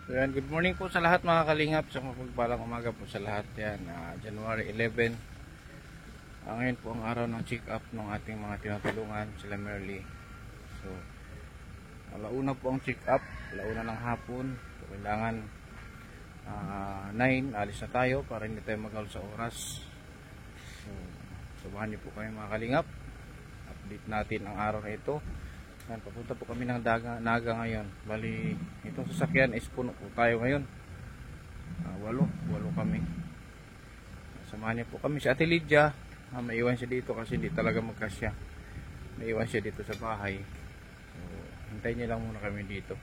So yan, good morning po sa lahat mga kalingap. Sa mapagpalang umaga po sa lahat. Yan, January 11. Ngayon po ang araw ng check-up ng ating mga tinutulungan, sila Merly. So, alauna po ang check-up, alauna ng hapon. So, kailangan 9, alis na tayo para hindi tayo magal sa oras. So, subahan niyo po kami mga kalingap. Update natin ang araw na ito. Yan, papunta po kami ng Naga ngayon. Bali, itong sasakyan is puno po tayo ngayon. 8 kami. Samahan niyo po kami si Ate Lydia. Maiwan siya dito kasi hindi talaga magkasya. Maiwan siya dito sa bahay. So, hintayin niyo lang muna kami dito.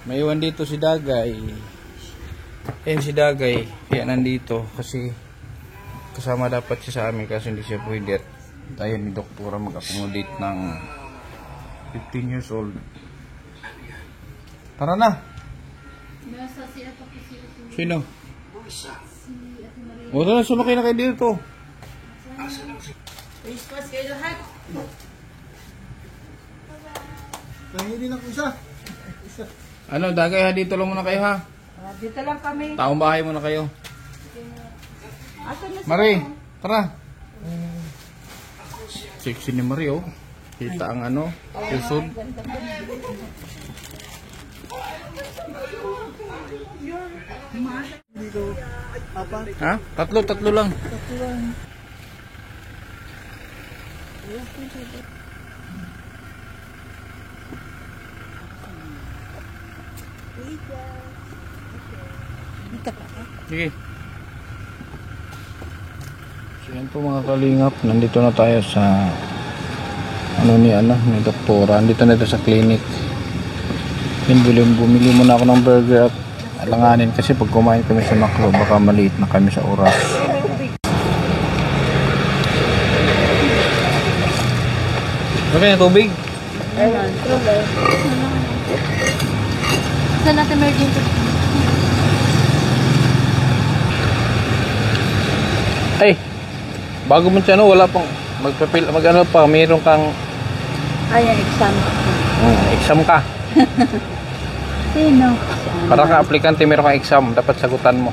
Maiwan dito si Dagay. Ayan si Dagay. Kaya nandito kasi kasama dapat siya sa amin kasi hindi siya pwede at tayo ni doktora mag-accommodate ng 15 years old. Tara na! Sino? O tara, sumakay na kayo dito. Christmas kayo lahat. Hindi lang isa. Ano, Dagay ha, dito lang muna kayo ha. Dito lang kami. Taong bahay muna kayo. Marie, tara. Sexy ni Marie, oh. Kita ang ano, pusod. Dito, apa? Ha? Tatlo lang. Sige. So yan po mga kalingap, nandito na tayo sa ni doktora. Nandito na ito sa clinic. Bumili muna ako ng burger at alanganin kasi pag kumain kami sa Macro baka maliit na kami sa oras. Okay na tubig? Ayun, tubig. Saan natin emergency? Ay, bago mo siya wala pang mag-ano pa, mayroon kang Exam. exam ka. Sino? Para kang aplikante, mayroon kang exam, dapat sagutan mo.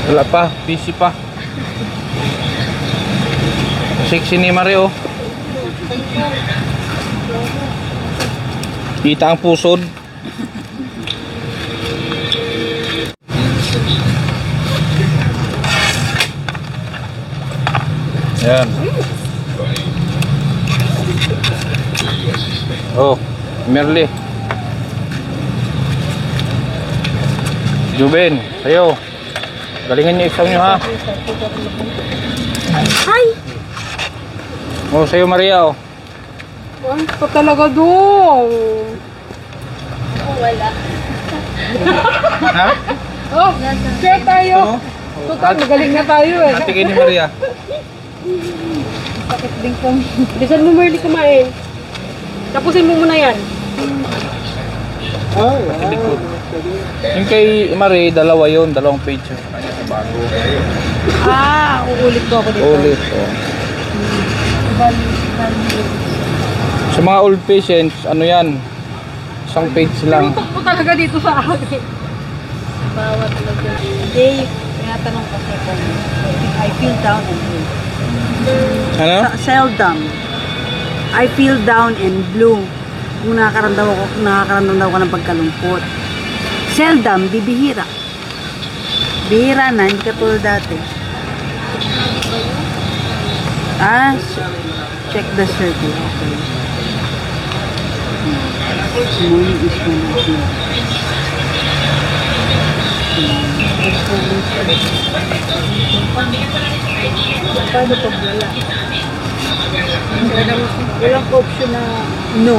Wala pa, busy pa. Sexy ni Mario. Kita ang pusod. Yan. Oh, Merly. Juben, sayo. Galingan niyo exam niyo ha. Hi! Oh, sayo Maria oh. Ay, pa talaga doon. Wala. Ha? Oh, share tayo. Total, magaling na tayo eh. Ate ni Maria. Sakit din ko. Bisan mo Merly kumain. Tapusin mo muna yan. Ay, Likod. Yung kay Marie, dalawa yun, dalawang page yun. Kanya sa bago. Uulit ko ako dito. Ulit oh. Sa mga old patients, ano yan? Isang page lang. Tutok po talaga dito sa akin. Bawat talaga. Hindi, tinatanong kasi kung I feel down and blue. Ano? Seldom. I feel down and blue. Kung nakakaramdam daw ka ng pagkalungkot. Seldom, bibihira. Bihira na, hindi ka tulad dati. Check the circle. Okay. Morning is one of you. Paano pag wala? Walang option na no.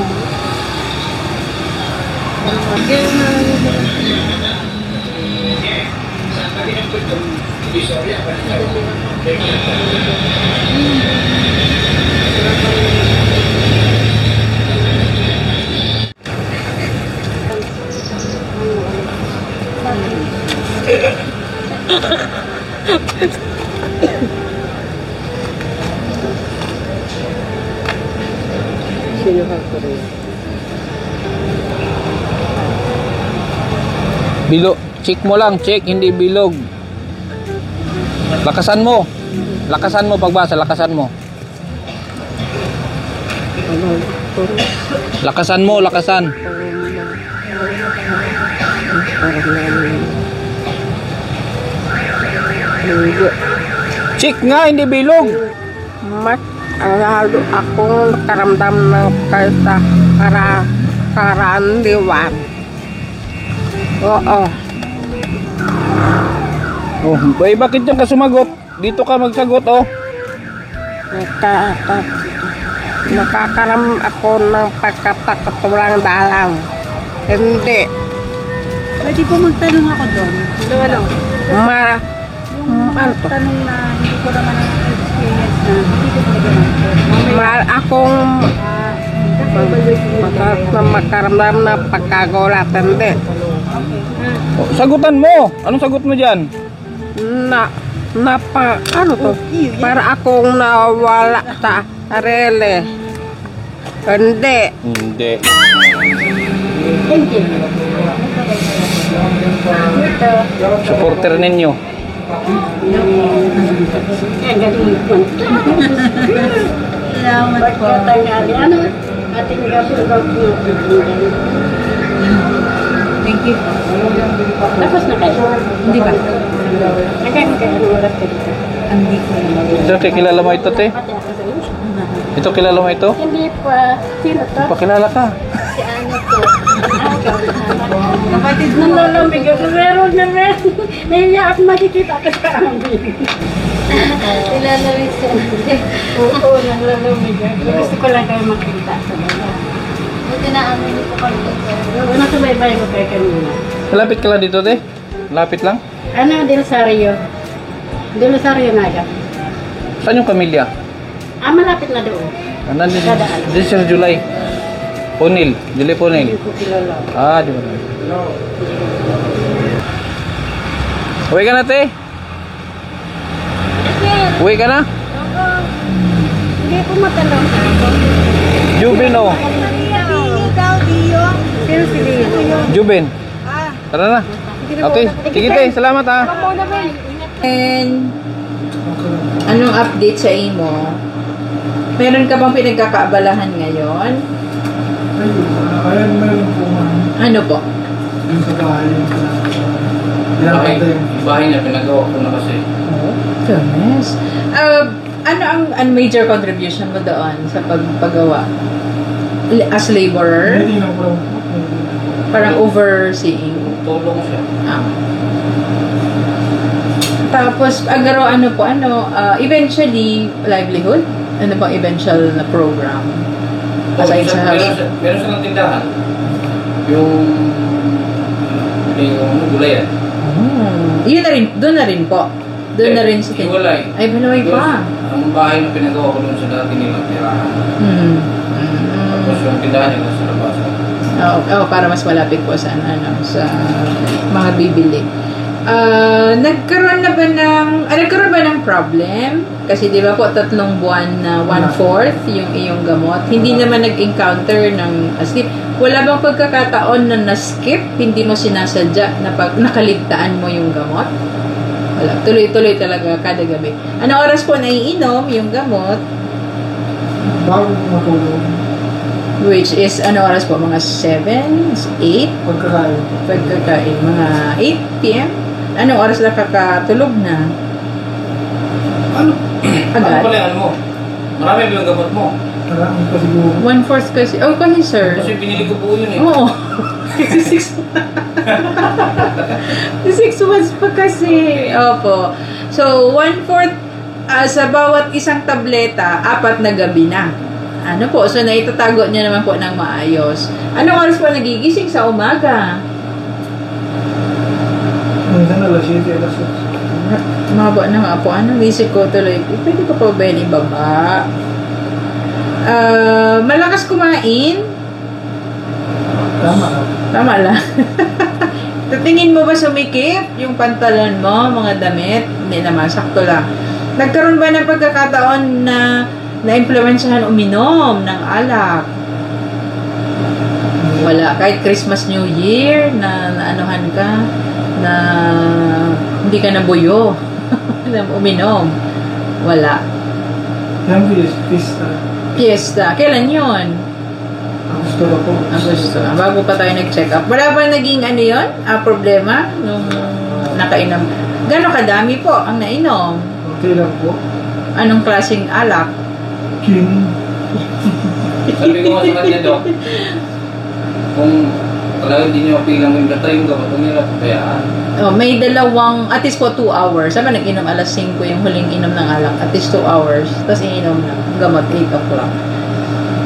Kinuha ko rin. Bilog. Check mo lang, check, hindi bilog. Lakasan mo. Lakasan mo pagbasa, lakasan mo. Lakasan mo, lakasan. Check nga, hindi bilog. Mas lalo akong karamdam ng karandiwan. Oo. Oh, bakit yan ka sumagot? Dito ka magsagot, oh. Nakakaram ako ng pagkatakot walang dalang. Hindi. Pwede po magtanong ako doon. Ano? Ano to? Tanong na hindi ko naman ang experience na hindi ko talaga Mahal akong makaramdam na pagkagulat. Hindi. Oh, sagutan mo. Anong sagot mo dyan? Ano to? Para akong nawala sa sarili. Hindi. Hindi. Supporter ninyo. Salamat po. Thank you. Tapos na kayo? Hindi ba? Nagkakaroon kayo ng oras ka dito? Hindi ko naman. Ito, kilala mo ito, te? Ito, kilala mo ito? Hindi pa. Sino to? Pakilala ka. Si ano to? Kapatid mo. Nalalamig ako. Meron na meron. Nahiya ako makikita ka sa amin. Ilalawin siya. Oo, nalalamig ako. Gusto ko lang kayo makita sa mga. Buti na amin niyo po kami dito. Nasubaybay ko kayo kanina. Malapit ka lang dito, te? Lapit lang? Ano, Del Sario? Del Sario nga ka? Saan yung pamilya? Malapit na doon. Nandun, this is July. Punil. July Punil. Hindi ko kilala. Di ba? Uwi ka na, te? Uwi ka na? Hindi ko matanong. Jubin, oh. Sino si Dio? Jubin. Tara na. Okay. Sige, te. Salamat, ha. And anong update sa imo? Meron ka bang pinagkakaabalahan ngayon? Ayun, meron po man. Ano po? Yung sa bahay. Bahay na pinagawa ko na kasi. Goodness. Ano ang major contribution mo doon sa paggawa? As laborer? Hindi na po. Parang overseeing? Tulong siya. Tapos, eventually, livelihood? Ano bang eventual na program? Aside sa house? Meron silang tindahan. Yung gulayan. Yun na rin, doon na rin po. Doon na rin sa Hiwalay. Ay, Pinoy pa. Ang bahay na pinagawa ko doon sa dati nilang tirahan. Tapos yung tindahan nila sa labas. Para mas malapit po sa mga bibili. Nagkaroon ba ng problem? Kasi di ba po 3 buwan na 1/4 yung iyong gamot. Hindi naman nag-encounter ng sleep. Wala bang pagkakataon na na-skip, hindi mo sinasadya na pag nakaligtaan mo yung gamot? Wala. Tuloy-tuloy talaga kada gabi. Anong oras po naiinom yung gamot? Bago matulog. Which is, ano oras po? Mga 7? 8? Pagkakain. Pagkakain. Mga 8 p.m.? Anong oras na kakatulog na? Ano? Agad? Ano pala yung ano mo? Marami ba yung gamot mo? Marami pa siguro. 1/4 kasi. Oh, kasi sir. Kasi binili ko po yun eh. Oo. 6 months pa kasi. Opo. So, 1/4 sa bawat isang tableta, 4 na gabi na. Ano po? So, naitatago niya naman po ng maayos. Anong oras po nagigising sa umaga? Minsan alas 7, alas 8. Maba na nga po. Ano? Isip ko tuloy. Pwede ko pa ba yun ibaba? Malakas kumain? Tama lang. Tama lang. Tingin mo ba sumikip yung pantalon mo, mga damit? Hindi naman, sakto lang. Nagkaroon ba ng pagkakataon na na-implementahan uminom ng alak? Wala. Kahit Christmas, New Year, na anuhan ka, na hindi ka nabuyo, na uminom. Wala. Yan, pista. Fiesta. Kailan yun? Gusto na po. Agosto. Bago pa tayo nag-check up. Wala ba naging ano yun? Problema? Nung nakainom. Gano'ng kadami po ang nainom? Okay lang po. Anong klaseng alak? King. Sabi ko nga sa kanya, Dok, kung talagang hindi nyo mapilang yung gata yung gamot, huwag nila pabayaan. Oh, may dalawang, at least po 2 hours. Sabi nag-inom alas 5 yung huling inom ng alak. At least 2 hours. Tapos ininom na. Gamot 8 o'clock.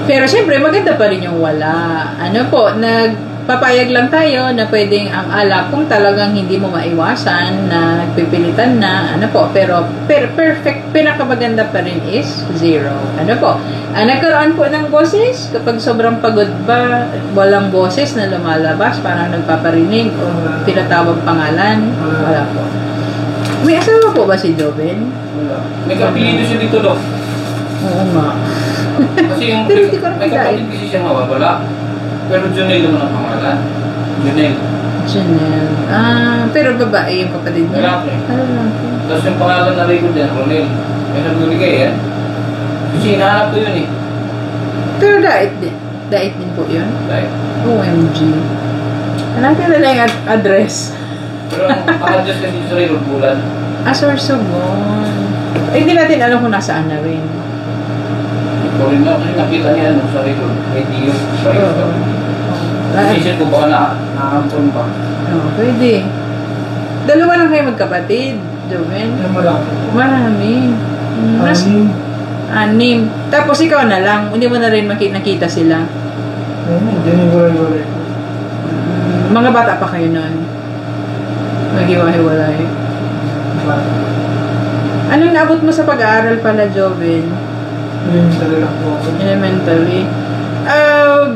Pero syempre, maganda pa rin yung wala. Ano po, nagpapayag lang tayo na pwedeng ang alak kung talagang hindi mo maiwasan na nagpipilitan na, ano po, pero perfect, pinakamaganda pa rin is 0. Ano po, nagkaroon po ng boses kapag sobrang pagod ba, walang boses na lumalabas, parang nagpaparinig o tinatawag pangalan, wala po. May asawa po ba si Joven? Wala. May kapilido siya dito, Dok. Oo nga. Kasi yung Pero hindi ko may kapatid kasi siya mawawala. Pero Junel naman ang pangalan. Junel. Janelle. Pero babae yung kapatid niya. Lalaki. Lalaki. Tapos yung pangalan na record yan, Ronel. May nagbibigay yan. Kasi hinahanap ko yun eh. Pero dait din. Dait din po yun. Dahil. OMG. Hanapin na lang yung address. Pero ang address kasi sa record bulan. Sorsogon. Hindi natin alam kung nasaan na rin. Ikaw rin na kasi nakita niya ano, sa record. May Dio. Sa record. Isip ko baka nakahampon pa. Pwede. Dalawa lang kayo magkapatid, Joven. Yan malaki. Marami. Anim. Tapos ikaw na lang. Hindi mo na rin nakita sila. Diyan yung walay-walay po. Mga bata pa kayo nun. Maghiwa-hiwalay. Anong naabot mo sa pag-aaral pala, Joven? Elementary lang po ako. Elementary.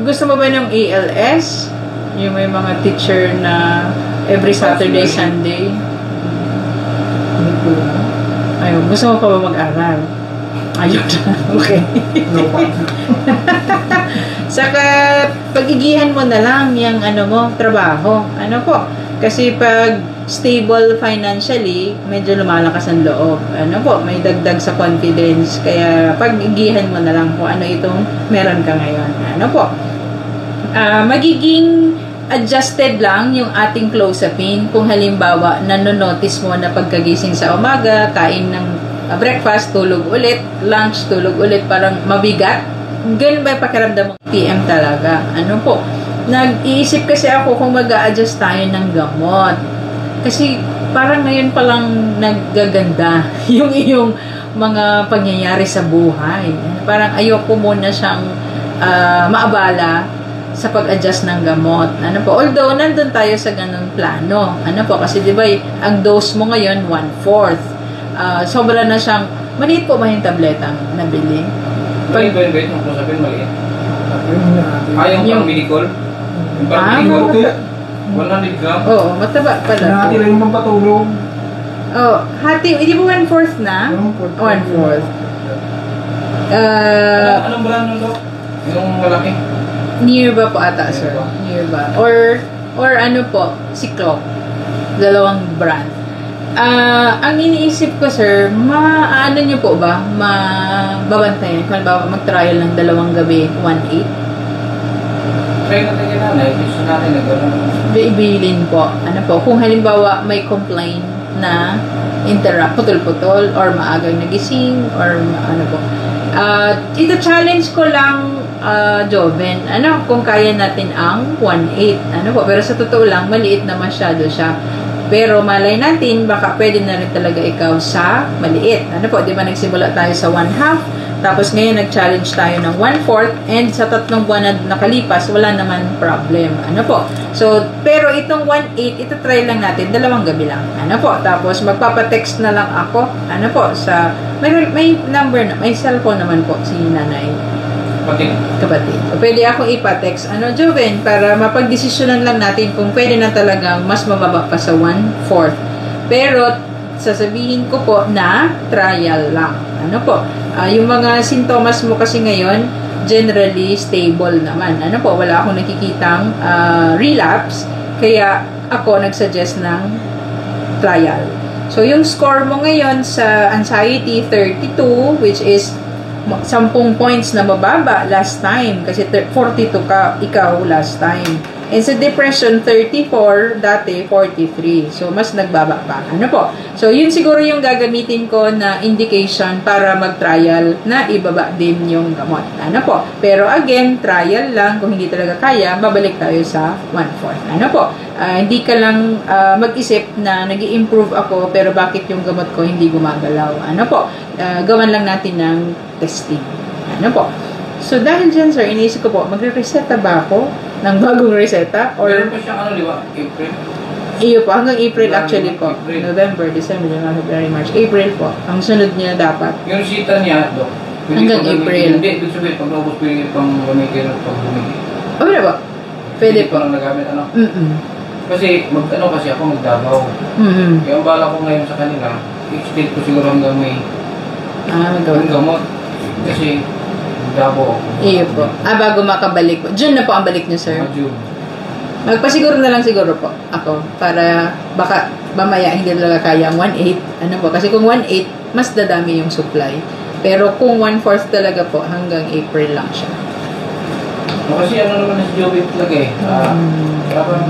Gusto mo ba ng ALS? Yung may mga teacher na every Saturday, Sunday? Hindi po na. Ayun, gusto mo pa ba mag-aral? Ayun. Okay. No pa. Saka, pagigihan mo na lang yung ano mo, trabaho. Ano po? Kasi pag stable financially, medyo lumalakas ang loob. Ano po, may dagdag sa confidence. Kaya pag-igihan mo na lang kung ano itong meron ka ngayon. Ano po, magiging adjusted lang yung ating clozapine kung halimbawa nanonotice mo na pagkagising sa umaga, kain ng breakfast, tulog ulit, lunch, tulog ulit, parang mabigat. Ganun ba yung pakiramdam mo? TM talaga. Ano po, nag-iisip kasi ako kung mag-a-adjust tayo ng gamot. Kasi parang ngayon palang naggaganda yung iyong mga pangyayari sa buhay. Parang ayoko muna siyang maabala sa pag-adjust ng gamot. Ano po? Although nandun tayo sa ganun plano. Ano po? Kasi di ba ang dose mo ngayon 1/4. Sobra na siyang maliit po ba yung tabletang nabili? Maliit ba yung kung sabihin maliit? Yung Yung- pang minicol? Yung pang minicol? 100 gram? Oo, mataba pala Nati po. lang yung patulong. Oh, hati, hindi mo 1/4 na? 1/4. Anong brand nun, Dok? Yung malaki? Nearba po ata, sir. Nearba. Or ano po, Cyclope. Dalawang brand. Ang iniisip ko, sir, ano nyo po ba? Babantayan. Halimbawa, mag-trial ng 2 gabi, 1/8. Try natin yun nanay. Gusto natin na gano'n. Ibilin po. Ano po, kung halimbawa may complaint na putol-putol or maagang nagising or ano po. Ito challenge ko lang, Joven, kung kaya natin ang 1/8. Ano po, pero sa totoo lang, maliit na masyado siya. Pero malay natin, baka pwede na rin talaga ikaw sa maliit. Ano po, di ba nagsimula tayo sa 1/2, tapos ngayon nag-challenge tayo ng 1/4, and sa 3 buwan na nakalipas, wala naman problem. Ano po? So, pero itong 1/8, ito try lang natin, 2 gabi lang. Ano po? Tapos magpapatext na lang ako, ano po, may number na, may cellphone naman po si nanay. Kapatid. So, pwede akong ipa-text, Joven, para mapagdesisyonan lang natin kung pwede na talagang mas mababa pa sa 1/4. Pero, sasabihin ko po na trial lang. Ano po? Yung mga sintomas mo kasi ngayon, generally stable naman. Ano po? Wala akong nakikitang relapse. Kaya ako nagsuggest ng trial. So, yung score mo ngayon sa anxiety, 32, which is 10 points na mababa last time. Kasi 42 ka, ikaw last time. And sa depression, 34, dati 43. So, mas nagbaba pa. Ano po? So, yun siguro yung gagamitin ko na indication para mag-trial na ibaba din yung gamot. Ano po? Pero again, trial lang. Kung hindi talaga kaya, babalik tayo sa 1/4. Ano po? Hindi ka lang mag-isip na nag improve ako, pero bakit yung gamot ko hindi gumagalaw? Ano po? Gawan lang natin ng testing. Ano po? So, dahil dyan, sir, iniisip ko po, magre-reseta ba ako ng bagong reseta? Or Meron pa siyang di ba? April? iyo po, hanggang April actually po. November, December, January, February, March. April po. Ang sunod niya dapat. Yung sita niya, Dok. Hanggang April. Hindi, ibig sabihin, pag naubos ko yung pang gumigil at pag gumigil. Wala ba? Pwede Hindi po. ko lang nagamit, ano? Kasi, Kasi ako magdabaw. Kaya ang bala ko ngayon sa kanila, i-extend ko siguro hanggang may magawa. gamot. Kasi, magdabaw ako. Iyo po. Bago makabalik po. June na po ang balik niyo, sir. June. Magpasiguro na lang siguro po ako para baka mamaya hindi talaga kaya ang 1/8. Ano po? Kasi kung 1/8, mas dadami yung supply. Pero kung 1/4 talaga po, hanggang April lang siya. Kasi ano naman na si Joey talaga eh. Parang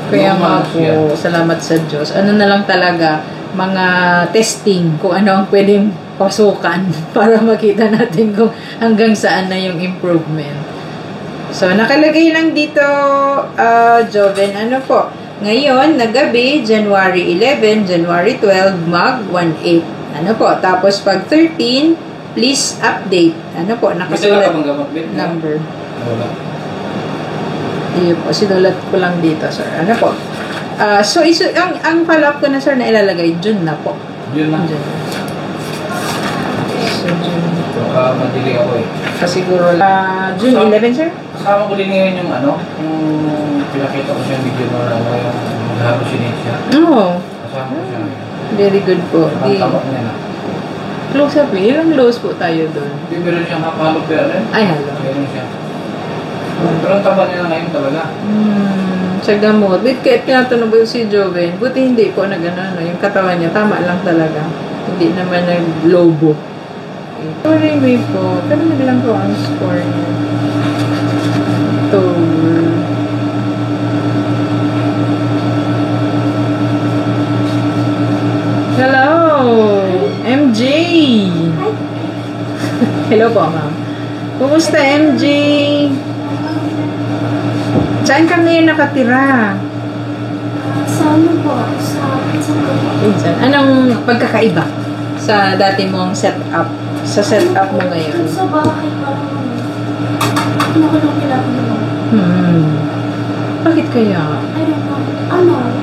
Kaya nga po, salamat sa Diyos. Ano na lang talaga, mga testing kung ano ang pwedeng pasukan para makita natin kung hanggang saan na yung improvement. So, nakalagay lang dito, Joven, ano po, ngayon, na gabi, January 11, January 12, mag 1/8. Ano po, tapos pag 13, please update. Ano po, nakasulat number. Wala. Iyo po, sinulat ko lang dito, sir. Ano po? So, ang follow-up ko na, sir, na ilalagay, June na po. June na. June. So, June. Madili ako eh. Siguro, June 11, sir? Kasama ko din ngayon yung yung pinakita ko siya yung video na yung hallucinate siya. Oo. Kasama ko siya ngayon. Very good po. Ang tabak niya na. Close up eh. Ilang lows po tayo doon? Hindi, meron siyang hapalo pero Ay, hello. meron siya. Pero ang taba niya na ngayon talaga. Sa gamot. Wait, kaya tinatanong ko si Joven, buti hindi po nag-ano, yung katawan niya, tama lang talaga. Hindi naman nag-lobo. Sorry, may po. Pero naglang po ang score niya. October. Hello! MJ! Hello po, ma'am. Kumusta, MJ? Saan ka ngayon nakatira? Sa ano po? Sa Pinsan. Anong pagkakaiba sa dati mong setup? Sa setup mo ngayon? Sa bahay parang nakulong nila ako naman. Bakit kaya? I don't know. Ano?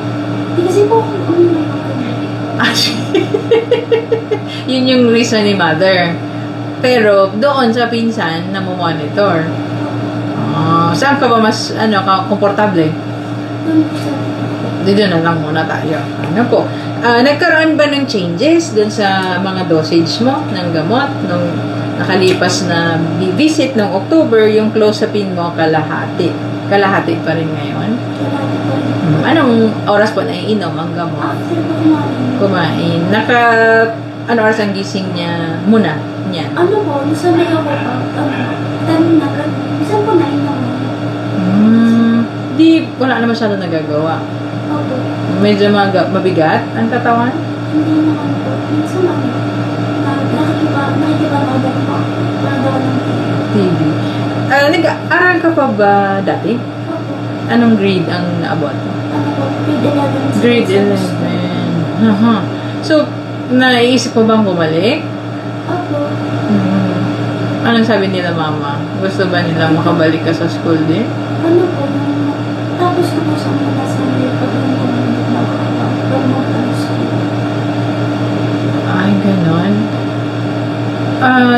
Di kasi po ako uminom ako. Yun yung reason ni mother. Pero doon sa pinsan, namomonitor. Saan ka ba mas komportable? Dito na lang muna tayo. Ano po? Nagkaroon ba ng changes dun sa mga dosage mo ng gamot nung nakalipas na visit ng October, yung clozapine mo kalahati? Kalahati pa rin ngayon? Anong oras po naiinom ang gamot? After ko kumain. Ano oras ang gising niya muna? Niya? Ano po? Nasanay ako pa. Tanong na ganun. Minsan po nainom ako. Di, wala na masyado nagagawa. Opo. Medyo mabigat ang katawan? Hindi naman po. Minsan ako. Nakikiba ako dyan po. Parang ng TV. Nag-aral ka pa ba dati? Opo. Anong grade ang naabot? Ano po? Grade 11. Grade 11. So, naisip mo bang bumalik? Opo. Anong sabi nila mama? Gusto ba nila makabalik ka sa school din? Ano po? Tapos ko po sa mga Sunday pag Ay, ganon.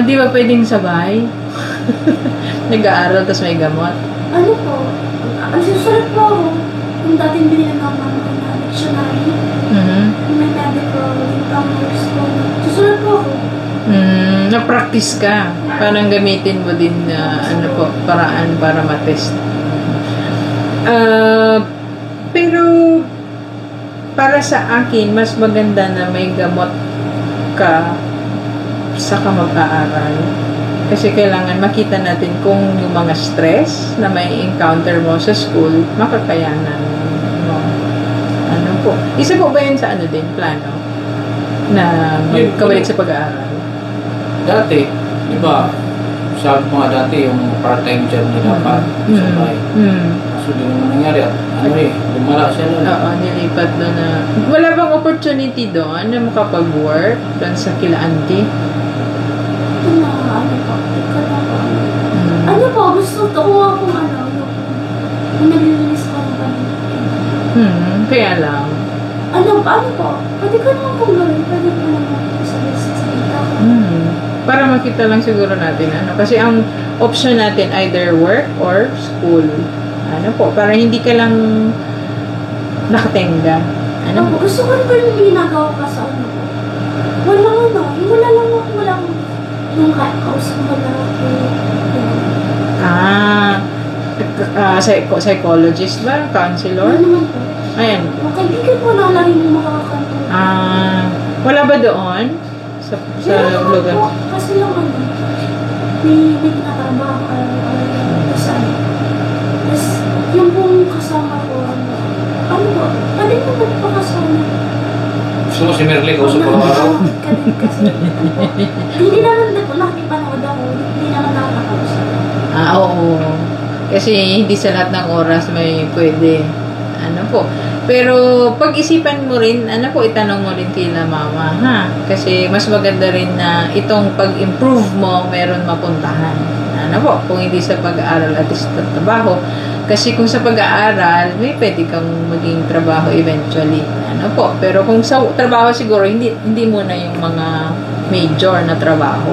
Di ba pwedeng sabay? Nag-aaral tapos may gamot? Ano po? Ang susulat po ako. Kung dating binili ng mama ko na dictionary. May medical na-practice ka. Parang gamitin mo din na paraan para matest. Pero para sa akin, mas maganda na may gamot ka sa mag-aaral. Kasi kailangan makita natin kung yung mga stress na may encounter mo sa school, makakayanan mo. Ano po? Isa po ba yun sa plano? Na magkabalik sa pag-aaral? Dati, di ba, sabi mo nga dati, yung part-time job nila pa sa bahay. So, di naman nangyari. Lumala siya nun. Oo, nilipat doon na. Wala bang opportunity doon na makapag-work doon sa kila auntie? Ano po, gusto ko akong yung nalilinis ko ng panit. Kaya lang. Paano po? Pwede ka naman pong gawin. Pwede ka naman sa dito. Para makita lang siguro natin kasi ang option natin either work or school. Para hindi ka lang nakatenga. Gusto ko rin yung ginagawa ka sa wala lang yung kausap mo lang psychologist ba? Counselor? Ano naman po? Ayan. Kaibigan mo na lang yung makakakanto. Wala ba doon? Sa lugar? Kasi lang may nagtatrabaho tapos yung pong kasama ko pwede mo magpakasama. Gusto mo si Merle kausap ko araw? Kasi hindi naman nakipanood ako, hindi naman nakakausap. Oo. Kasi hindi sa lahat ng oras may pwede. Pero pag-isipan mo rin, itanong mo rin kila mama, ha? Kasi mas maganda rin na itong pag-improve mo, meron mapuntahan. Kung hindi sa pag-aaral at sa trabaho. Kasi kung sa pag-aaral, may pwede kang maging trabaho eventually. Pero kung sa trabaho siguro, hindi muna yung mga major na trabaho.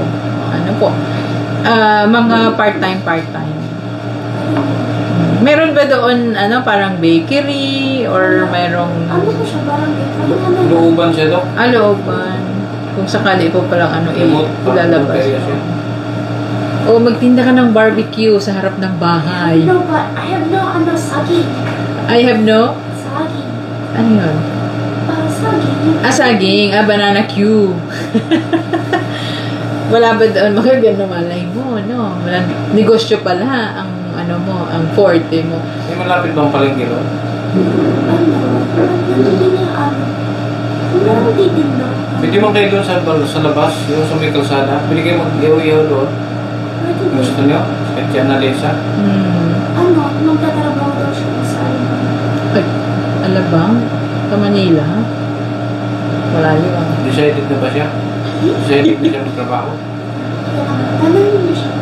Mga part-time. Meron ba doon, parang bakery or merong... Ano po siya, parang bakery? Looban siya, Dok? Looban. Kung sakali po palang Remote, ilalabas. O magtinda ka ng barbecue sa harap ng bahay. No, but I have no, saging. I have no? Saging. Ano yun? Saging. Saging. Banana Q. Wala ba doon? Magaganda malay mo, no? Negosyo pala ang ang forte mo. May malapit bang palengke doon? Pwede mo kayo doon sa labas, yung sa may kalsada. Pwede kayo mag-iyaw-iyaw doon. Gusto nyo? Kahit yan na Lisa. Magtatrabaho daw siya sa Alabang? Sa Manila? Malayo Decided na ba siya? Decided na siya magtrabaho? Tanongin niyo siya.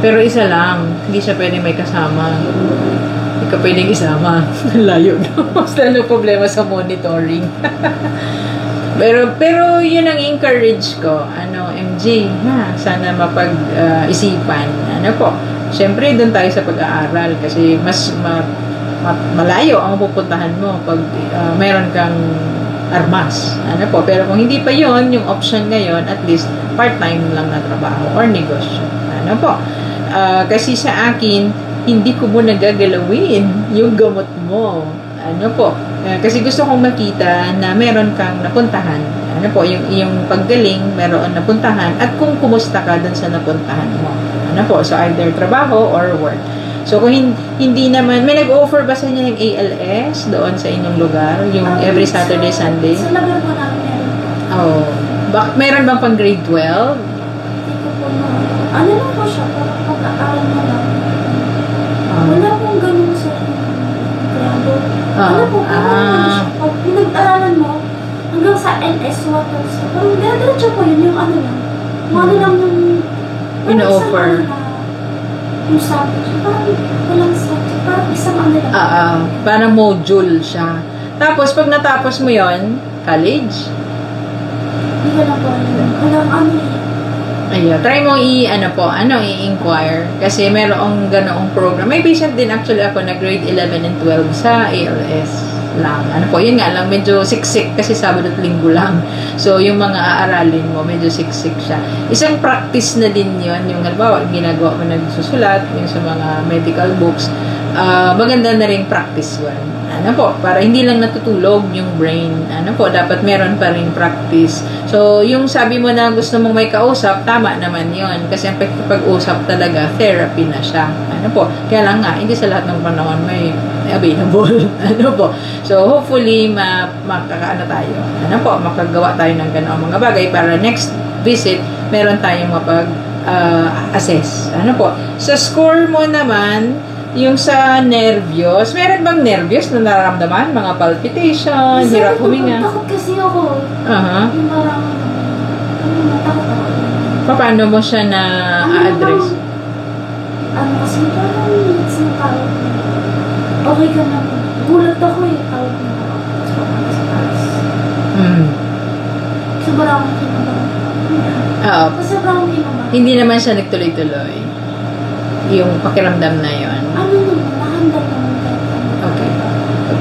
Pero isa lang, hindi siya pwedeng may kasama. Hindi ka pwedeng isama. Layo na. Mas lalo problema sa monitoring. pero yun ang encourage ko. MG, sana mapag-isipan. Siyempre, doon tayo sa pag-aaral kasi mas malayo ang pupuntahan mo pag meron kang armas. Pero kung hindi pa yon yung option ngayon, at least part-time lang na trabaho or negosyo. Kasi sa akin, hindi ko muna gagalawin yung gamot mo. Kasi gusto kong makita na meron kang napuntahan. Yung paggaling, meron napuntahan at kung kumusta ka dun sa napuntahan mo. So either trabaho or work. So kung hindi naman, may nag-offer ba sa inyo ng ALS doon sa inyong lugar? Yung every Saturday, Sunday? Sa lugar po namin. Meron bang pang grade 12? Ano lang po siya, pag-aaral mo lang. Wala pong ganun sa grado. Pag pinag-aralan mo, hanggang sa LS Waters, parang diretso po yun, yung lang. Lang yung... In-offer. Yung subject. Parang walang subject. Parang isang lang. Parang module siya. Tapos, pag natapos mo yon college? Hindi ko lang po. Walang Try mo i-inquire. Kasi merong ganoong program. May patient din actually ako na grade 11 and 12 sa ALS. lang. Ano po, yun nga lang, medyo siksik kasi Sabado at Linggo lang. So, yung mga aaralin mo, medyo siksik siya. Isang practice na din yun, yung halimbawa, ginagawa mo nagsusulat, yung sa mga medical books, maganda na rin practice yun. Ano po, para hindi lang natutulog yung brain. Ano po, dapat meron pa rin practice. So, yung sabi mo na gusto mong may kausap, tama naman yon. Kasi ang pag-usap talaga, therapy na siya. Ano po, kaya lang nga, hindi sa lahat ng panahon may available. Ano po. So, hopefully, makakaano tayo. Ano po, makagawa tayo ng gano'ng mga bagay para next visit, meron tayong assess. Ano po. Sa score mo naman, yung sa nervyos, meron bang nervyos na nararamdaman? Mga palpitation, hirap huminga? Takot kasi ako. Yung parang, natakot ako. Paano mo siya na-address? Kasi parang sinakawag na. Okay ka na. Gulat ako tawag na ako. Sobrang kinabang. Oo. Sobrang kinabang. Hindi naman siya nagtuloy-tuloy. Yung pakiramdam na yon. Nahandal naman tayo. Okay.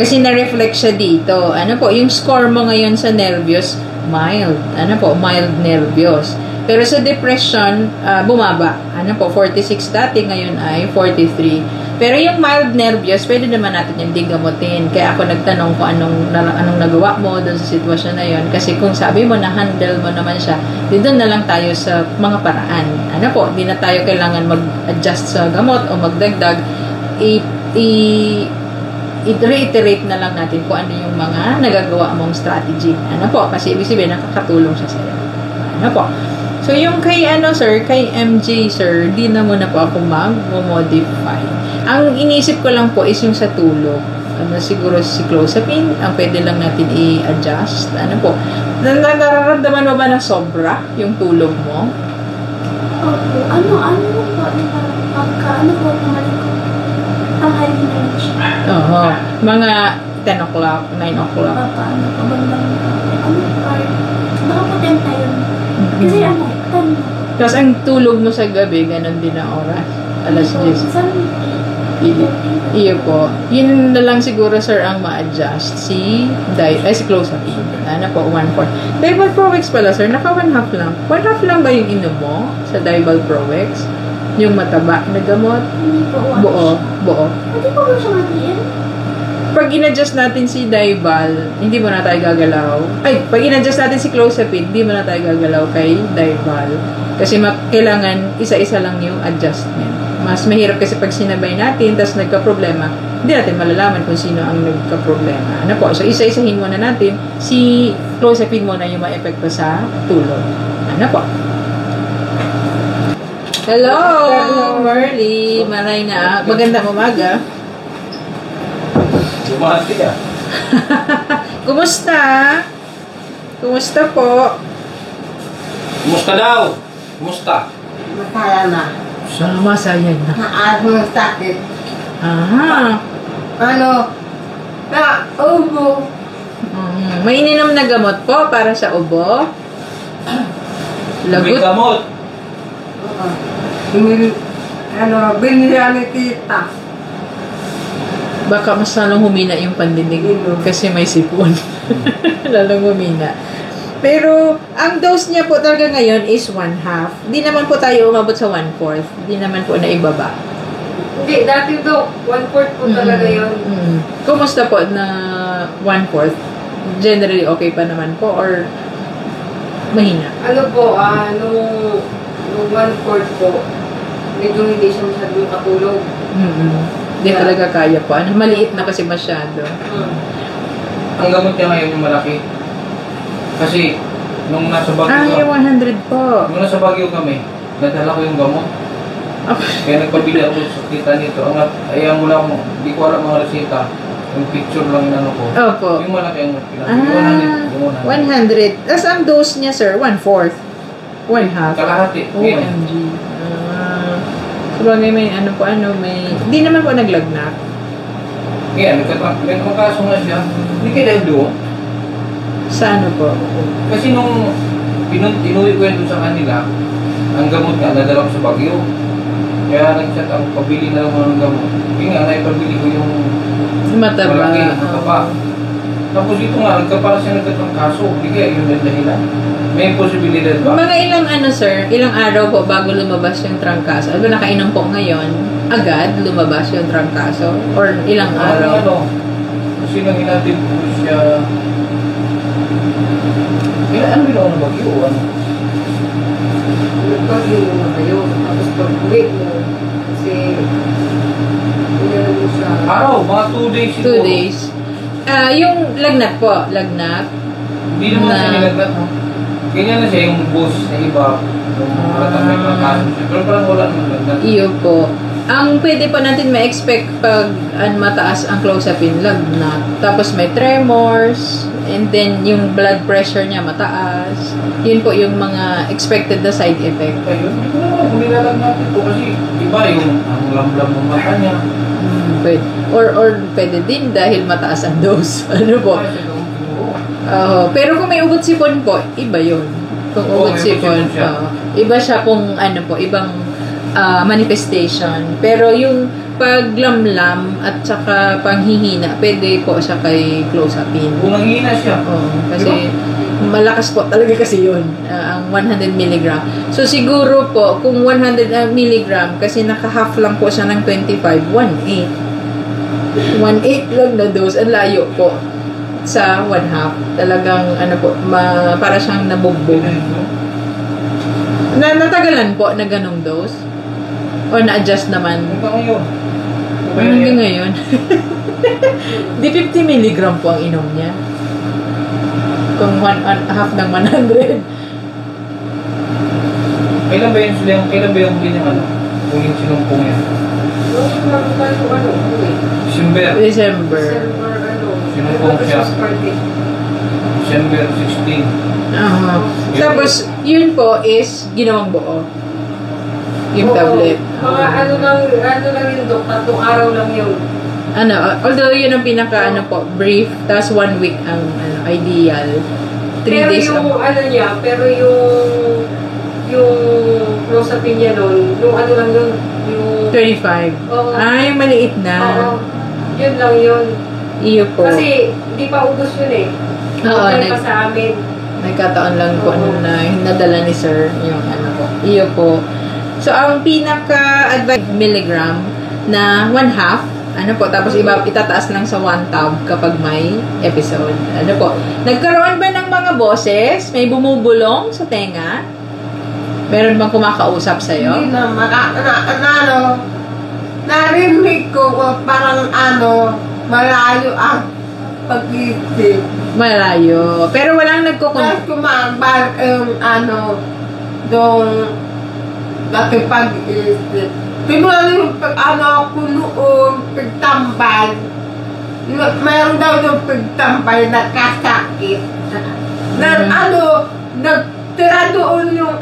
Kasi na-reflect siya dito. Ano po, yung score mo ngayon sa nervyos, mild. Ano po, mild nervyos. Pero sa depression, bumaba. Ano po, 46 dati, ngayon ay 43. Pero yung mild nervyos, pwede naman natin yung gamutin. Kaya ako nagtanong kung anong nagawa mo doon sa sitwasyon na yon. Kasi kung sabi mo na handle mo naman siya, dito na lang tayo sa mga paraan. Ano po, di na tayo kailangan mag-adjust sa gamot o magdagdag. I-reiterate na lang natin kung ano yung mga nagagawa mong strategy. Ano po, kasi ibig sabihin nakakatulong siya sa'yo. Ano po. So, yung kay kay MJ, sir, di na muna po ako mag-modify. Ang inisip ko lang po is yung sa tulog. Siguro si clozapine, ang pwede lang natin i-adjust. Ano po, nararamdaman mo ba na sobra yung tulog mo? Opo. Ano po, pagka, po, pumalik ko, tanghali na yun siya. Oo. Mga 10 o'clock, 9 o'clock. Pabandang, baka po 10 tayo. Kasi 10. Tapos ang tulog mo sa gabi, ganun din ang oras. Alas 10. Iyo po. Yun na lang siguro, sir, ang ma-adjust. Si clozapine. Ano po, 1/4. Dival Prowex pala, sir. Naka 1/2 lang. 1/2 lang ba yung inom mo sa Dival Prowex? Yung mataba na gamot? Hindi po. Buo. Hindi po ba siya matiin? Pag in-adjust natin si Dival, hindi mo na tayo gagalaw. Pag in-adjust natin si clozapine, hindi mo na tayo gagalaw kay Dival. Kasi kailangan isa-isa lang yung adjustment. Mas mahirap kasi pag sinabay natin, tapos nagka-problema, hindi natin malalaman kung sino ang nagka-problema. Ano po? So, isa-isahin muna natin. Si clozapine muna yung ma-epekto sa tulog. Ano po? Hello, Merly. Maray na. Magandang umaga. Bumati ka. Kumusta? Kumusta po? Kumusta daw? Kumusta? Masaya na. Masaya na. Naas ng sakit. Aha. Ubo. May ininom na gamot po para sa ubo? May Lagot? gamot. Binili ni tita. Baka mas lalong humina yung pandinig kasi may sipon. Lalong humina. Pero, ang dose niya po talaga ngayon is 1/2. Di naman po tayo umabot sa 1/4. Di naman po na ibaba. Hindi, dati daw, 1/4 po talaga yun. Kumusta po na 1/4? Generally okay pa naman po or mahina? Ano po, nung 1/4 po, medyo hindi siya masyadong katulog. Hindi talaga kaya po. Maliit na kasi masyado. Ang gamot niya ngayon yung malaki. Kasi, nung nasa Baguio, yung 100 po. nung nasa Baguio kami, nadala ko yung gamot. Kaya nagpabili ako sa kita nito. Ayaw mo lang, di ko alam mga resita. Yung picture lang yung ko. Opo. Yung malaki ang pinag-100. 100. Tapos ang dose niya, sir, 1/4. 1/2. Kalahati. OMG. Sabagay may di naman po naglagnak. Kaya, may kaso nga siya. Hindi kaya doon. Sa ano po? Kasi nung inuwi ko yan doon sa kanila, ang gamot nga, nadala ko sa Baguio. Kaya nag-chat ako, pabili na lang ng gamot. Hindi nga, naipabili ko yung Mataba. malaki, mataba. Tapos ito nga, nagkapala siya nagkatrangkaso. Hindi kaya yun ang dahilan. May posibilidad ba? Mga ilang sir, ilang araw po bago lumabas yung trangkaso? Ano nakainom po ngayon? Agad lumabas yung trangkaso? Or ilang araw? Kasi nang hinatid po siya... Ano ginawa ng bagyo? Nagpagyo na kayo. Tapos pag-uwi mo. Kasi... Pinalo mo siya. Araw, mga 2 days 2 days. Yung lagnat po, lagnat. Hindi naman siya nilagnat, no? Ganyan na siya yung boss na iba. Yung maratang may trangkaso siya. Pero parang wala naman lagnat. Iyo po. Ang pwede po natin ma-expect pag mataas ang clozapine, lagnat. Tapos may tremors. And then yung blood pressure niya mataas. Yun po yung mga expected na side effect. Ayun, hindi ko naman kung nilalagnat ito kasi iba yung ang lamlam ng mata niya. Pwede. Or pwede din dahil mataas ang dose. Ano po? Pero kung may ugot sipon po, iba yun. Kung ugot sipon, iba siya pong ibang manifestation. Pero yung paglamlam at saka panghihina, pwede po siya kay clozapine. Kung nanghihina siya. Kasi malakas po talaga kasi yun, ang 100 mg. So siguro po, kung 100 mg, kasi naka-half lang po siya ng 25, 1/8. 1/8 lang na dose, ang layo po sa 1/2. Talagang para siyang nabugbog. Natagalan po na ganong dose? O na-adjust naman? Hanggang ngayon. Di 50 mg po ang inom niya. Kung half ng 100. Kailan ba yung huli niyang huling sinumpong niya? December. Sinumpong siya. December 16. Tapos, yun po is ginawang buo. Yung tablet. Mga ano lang yun, Dok. 3 araw lang yun. Although yun ang pinaka brief, tapos 1 week ang ideal. 3 days yung lang. pero yung clozapine niya nun, yung lang yun, yung 25. Oo. Yung maliit na. Oo. Yun lang yun. Iyo po. Kasi hindi pa ubos yun eh. Oo, Pa sa amin. nagkataon lang po Oo. na nadala ni sir yung po. Iyo po. So, ang pinaka-advised milligram na 1/2, tapos itataas lang sa 1 tab kapag may episode. Nagkaroon ba ng mga boses? May bumubulong sa tenga? Meron bang kumakausap sa'yo? Hindi naman. Narinig ko parang malayo ang pag-isip. Malayo. Pero walang Tapos kumambal doon dati pag-isip. Tinulad yung ako noon, pagtambay. Mayroon daw yung pagtambay na kasakit. Nagtira doon yung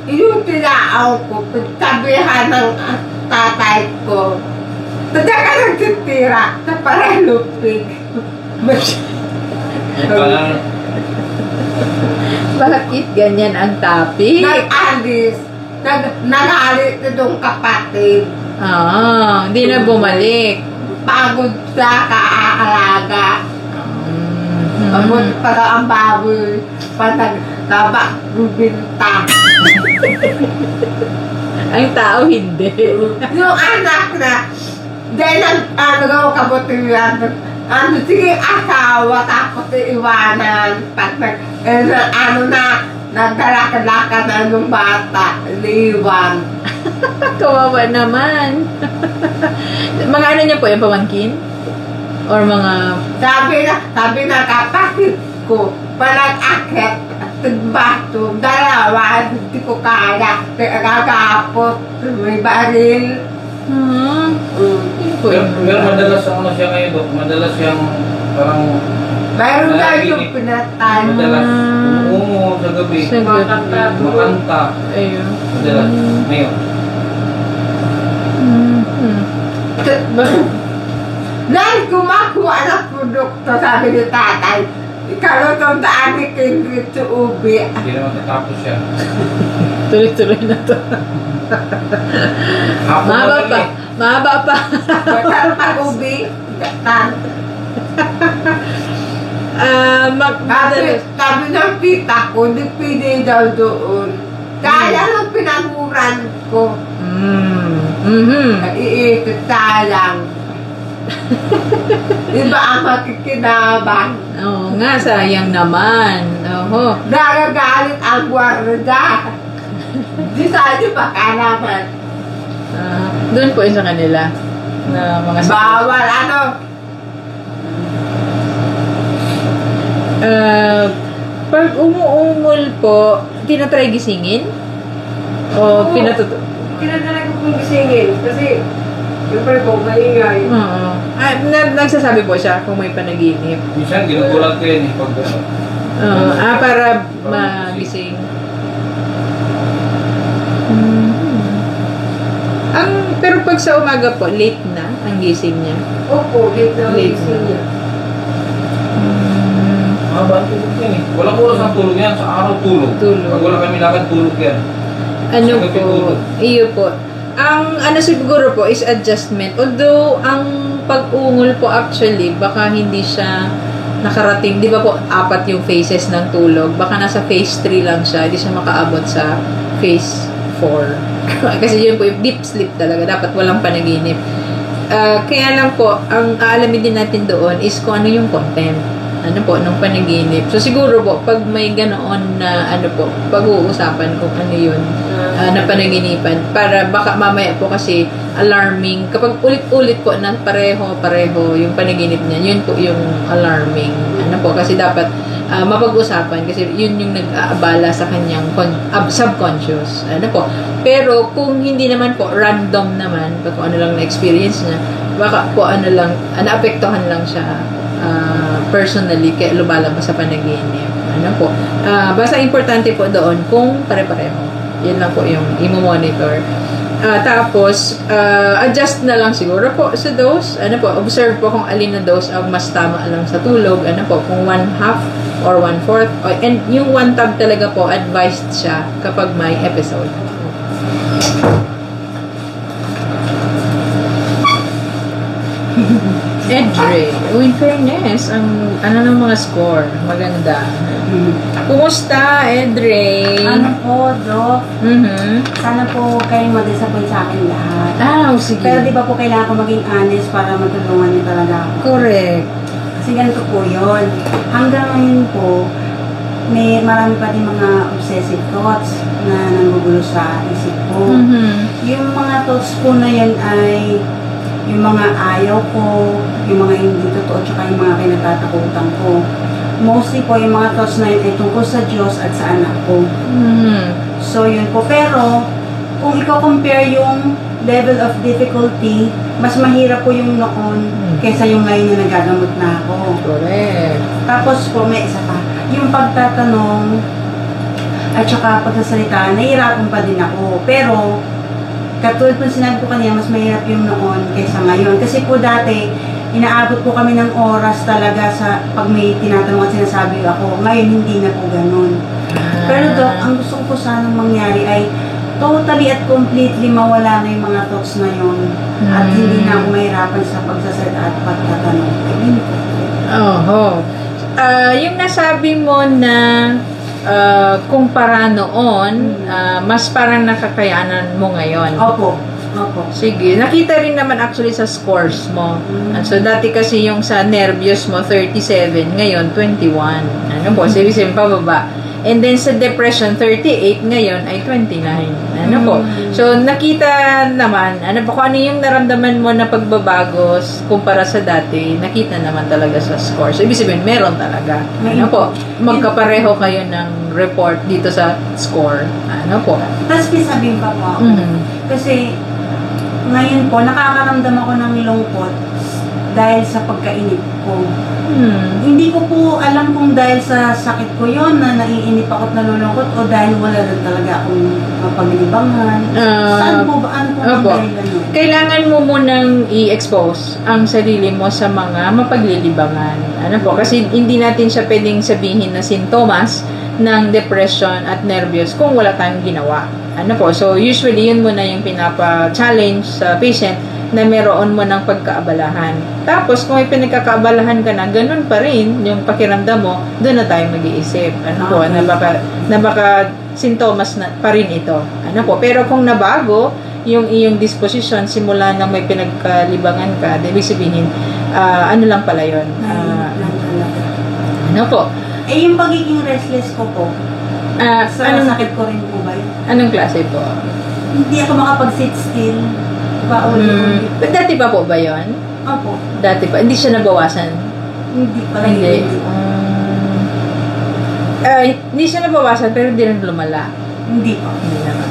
yung tinaaw ko, pagtabihan ng tatay ko. Tadya ka nagtitira sa paralupig. Bakit ganyan ang topic? Nag-alis. Nagalit na doon kapatid. Hindi na bumalik. Pagod sa kaalaga. Pagod para ang baboy. Panagtaba, bubinta. Ang tao hindi. Yung anak na, dahil ang kabutihan, sige asawa, tapos iwanan. Pag nagdalaka-laka na yung bata, liwan. Kawawa naman. Mga niya po, yung pamangkin? Or mga... Sabi na kapatid ko, panag-akit at bato, dalawa, hindi ko kaya, gagapot, may baril. Pero madalas siya ngayon, Dok. Madalas siyang parang... Mayroon tayo yung pinatay. Madalas umuungo sa gabi. Makanta. Ayun. Madalas. Ngayon. Dahil kumakuha ng produkto, sabi ni tatay, ikalutong daan ni Kindred sa ubi. Hindi naman tatapos siya. Tuloy-tuloy na to. Mahaba pa. Basta pag ubi, gatan. Sabi ng tita ko, di pwede daw doon. Kaya lang pinaguran ko. Iikot sayang. Iba ang makikinabang. Oo nga, sayang naman. Oho. Nagagalit ang gwarda. Di sa'yo baka naman. Doon po yung sa kanila na mga Bawal ano. pag umuungol po, tinatry gisingin? O Tinatalaga kong gisingin kasi siyempre po, maingay. Oo. Nagsasabi po siya kung may panaginip. Minsan, ginugulat ko yan eh. Pag, Para magising. Pero pag sa umaga po, late na ang gising niya. Opo, late na ang Late gising na. niya. Mahaba ang tulog yan eh. Walang oras ang tulog yan. Sa araw tulog. Tulog. Pag wala kami lakad, tulog yan. Ano Sa gabi po? tulog. Iyo po. Ang ano siguro po is adjustment. Although, ang pag-ungol po actually, baka hindi siya nakarating. Di ba po, 4 yung phases ng tulog. Baka nasa phase 3 lang siya. Hindi siya makaabot sa phase 4. Kasi yun po, yung deep sleep talaga. Dapat walang panaginip. Kaya lang po, ang aalamin din natin doon is kung ano yung content. Ano po, ng panaginip. So, siguro po, pag may ganoon na, ano po, pag-uusapan kung ano yun, na panaginipan, para baka mamaya po kasi alarming. Kapag ulit-ulit po na pareho yung panaginip niya, yun po yung alarming. Ano po, kasi dapat mapag-usapan kasi yun yung nag-aabala sa kanyang subconscious. Ano po. Pero kung hindi naman po, random naman, pag kung ano lang na-experience niya, baka po ano lang, naapektuhan lang siya personally kaya lumalabas sa panaginip. Ano po. Basta importante po doon kung pare-pareho. Yan lang po yung imo-monitor. Tapos, adjust na lang siguro po sa dose. Ano po, observe po kung alin na dose ang mas tama lang sa tulog. Ano po, kung 1/2 or 1/4. And yung 1 tab talaga po, advised siya kapag may episode. Edre, in fairness, ang ano ng mga score, maganda. Kumusta, Edre? Ano po, Doc? Sana po kayong ma-disappoint sa akin lahat. sige. Pero di ba po kailangan ko maging honest para matulungan niyo talaga ako? Correct. Kasi ganito po yun. Hanggang ngayon po, may marami pa din mga obsessive thoughts na nanggugulo sa isip ko. Yung mga thoughts po na yan ay yung mga ayaw ko, yung mga hindi totoo, tsaka yung mga kinatatakutan ko. Mostly po, yung mga thoughts na yun ay tungkol sa Diyos at sa anak ko. So, yun po. Pero, kung i-compare yung level of difficulty, mas mahirap po yung noon kaysa yung ngayon na nagagamot na ako. Correct. Tapos po, may isa pa. Yung pagtatanong at saka pagsasalita, nahihirapan pa din ako. Pero, katulad po sinabi ko kanina, mas mahirap yung noon kaysa ngayon. Kasi po dati, inaabot po kami ng oras talaga sa pag may tinatanong at sinasabi ako. Ngayon, hindi na po ganun. Pero Doc, ang gusto ko po sanang mangyari ay totally at completely mawala na yung mga thoughts na yun. At hindi na ako mahirapan sa pagsasalita at pagtatanong. Yun po. Yung nasabi mo na kumpara noon, mas parang nakakayanan mo ngayon. Opo. Sige. Nakita rin naman actually sa scores mo. So, dati kasi yung sa nervyos mo, 37. Ngayon, 21. Ano po? Seriously, pababa. And then sa depression, 38. Ngayon ay 29. Ano po? So, nakita naman, ano po, kung ano yung naramdaman mo na pagbabago kumpara sa dati, nakita naman talaga sa score. So, ibig sabihin, meron talaga. Ano po? Magkapareho kayo ng report dito sa score. Ano po? Tapos sabihin pa po ako. Kasi, ngayon po, nakakaramdam ako ng lungkot dahil sa pagkainip ko. Hindi ko po alam kung dahil sa sakit ko yon na naiinip ako at nalulungkot o dahil wala lang talaga akong mapaglibangan. Saan po ba? Ano po ang dahilan nun? Kailangan mo munang i-expose ang sarili mo sa mga mapaglilibangan. Ano po? Kasi hindi natin siya pwedeng sabihin na sintomas ng depression at nervyos kung wala tayong ginawa. Ano po? So, usually, yun muna yung pinapa-challenge sa patient na meron mo ng pagkaabalahan. Tapos, kung may pinagkakaabalahan ka na, ganun pa rin yung pakiramdam mo, doon na tayo mag-iisip. Ano po, na baka sintomas na pa rin ito. Ano po, pero kung nabago yung iyong disposition, simula nang may pinagkalibangan ka, ibig sabihin, ano lang pala yun? Ano po? Yung pagiging restless ko po, sakit ko rin po ba yun? Anong klase po? Hindi ako makapag-sit still. But dati pa po ba yun? Opo. Dati pa. Hindi siya nabawasan? Hindi pa. Hindi. Hindi siya nabawasan pero hindi rin lumala. Hindi pa. Hindi naman.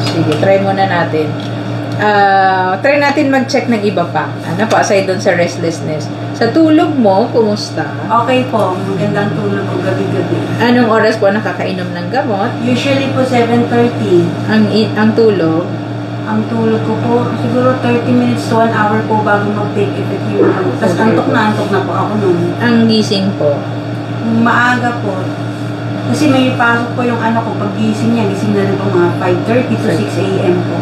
Sige, try muna natin. Try natin mag-check ng iba pa. Ano po, aside doon sa restlessness. Sa tulog mo, kumusta? Okay po. Magandang tulog ko gabi-gabi. Anong oras po nakakainom ng gamot? Usually po 7:30. Ang tulog? Ang tulog ko po, siguro 30 minutes to 1 hour po bago mag-take effect yung Tapos antok na po ako nun. Ang gising po? Maaga po. Kasi may pasok po yung ko, pag gising niya, gising na rin po mga 5:30 to 6 a.m. po.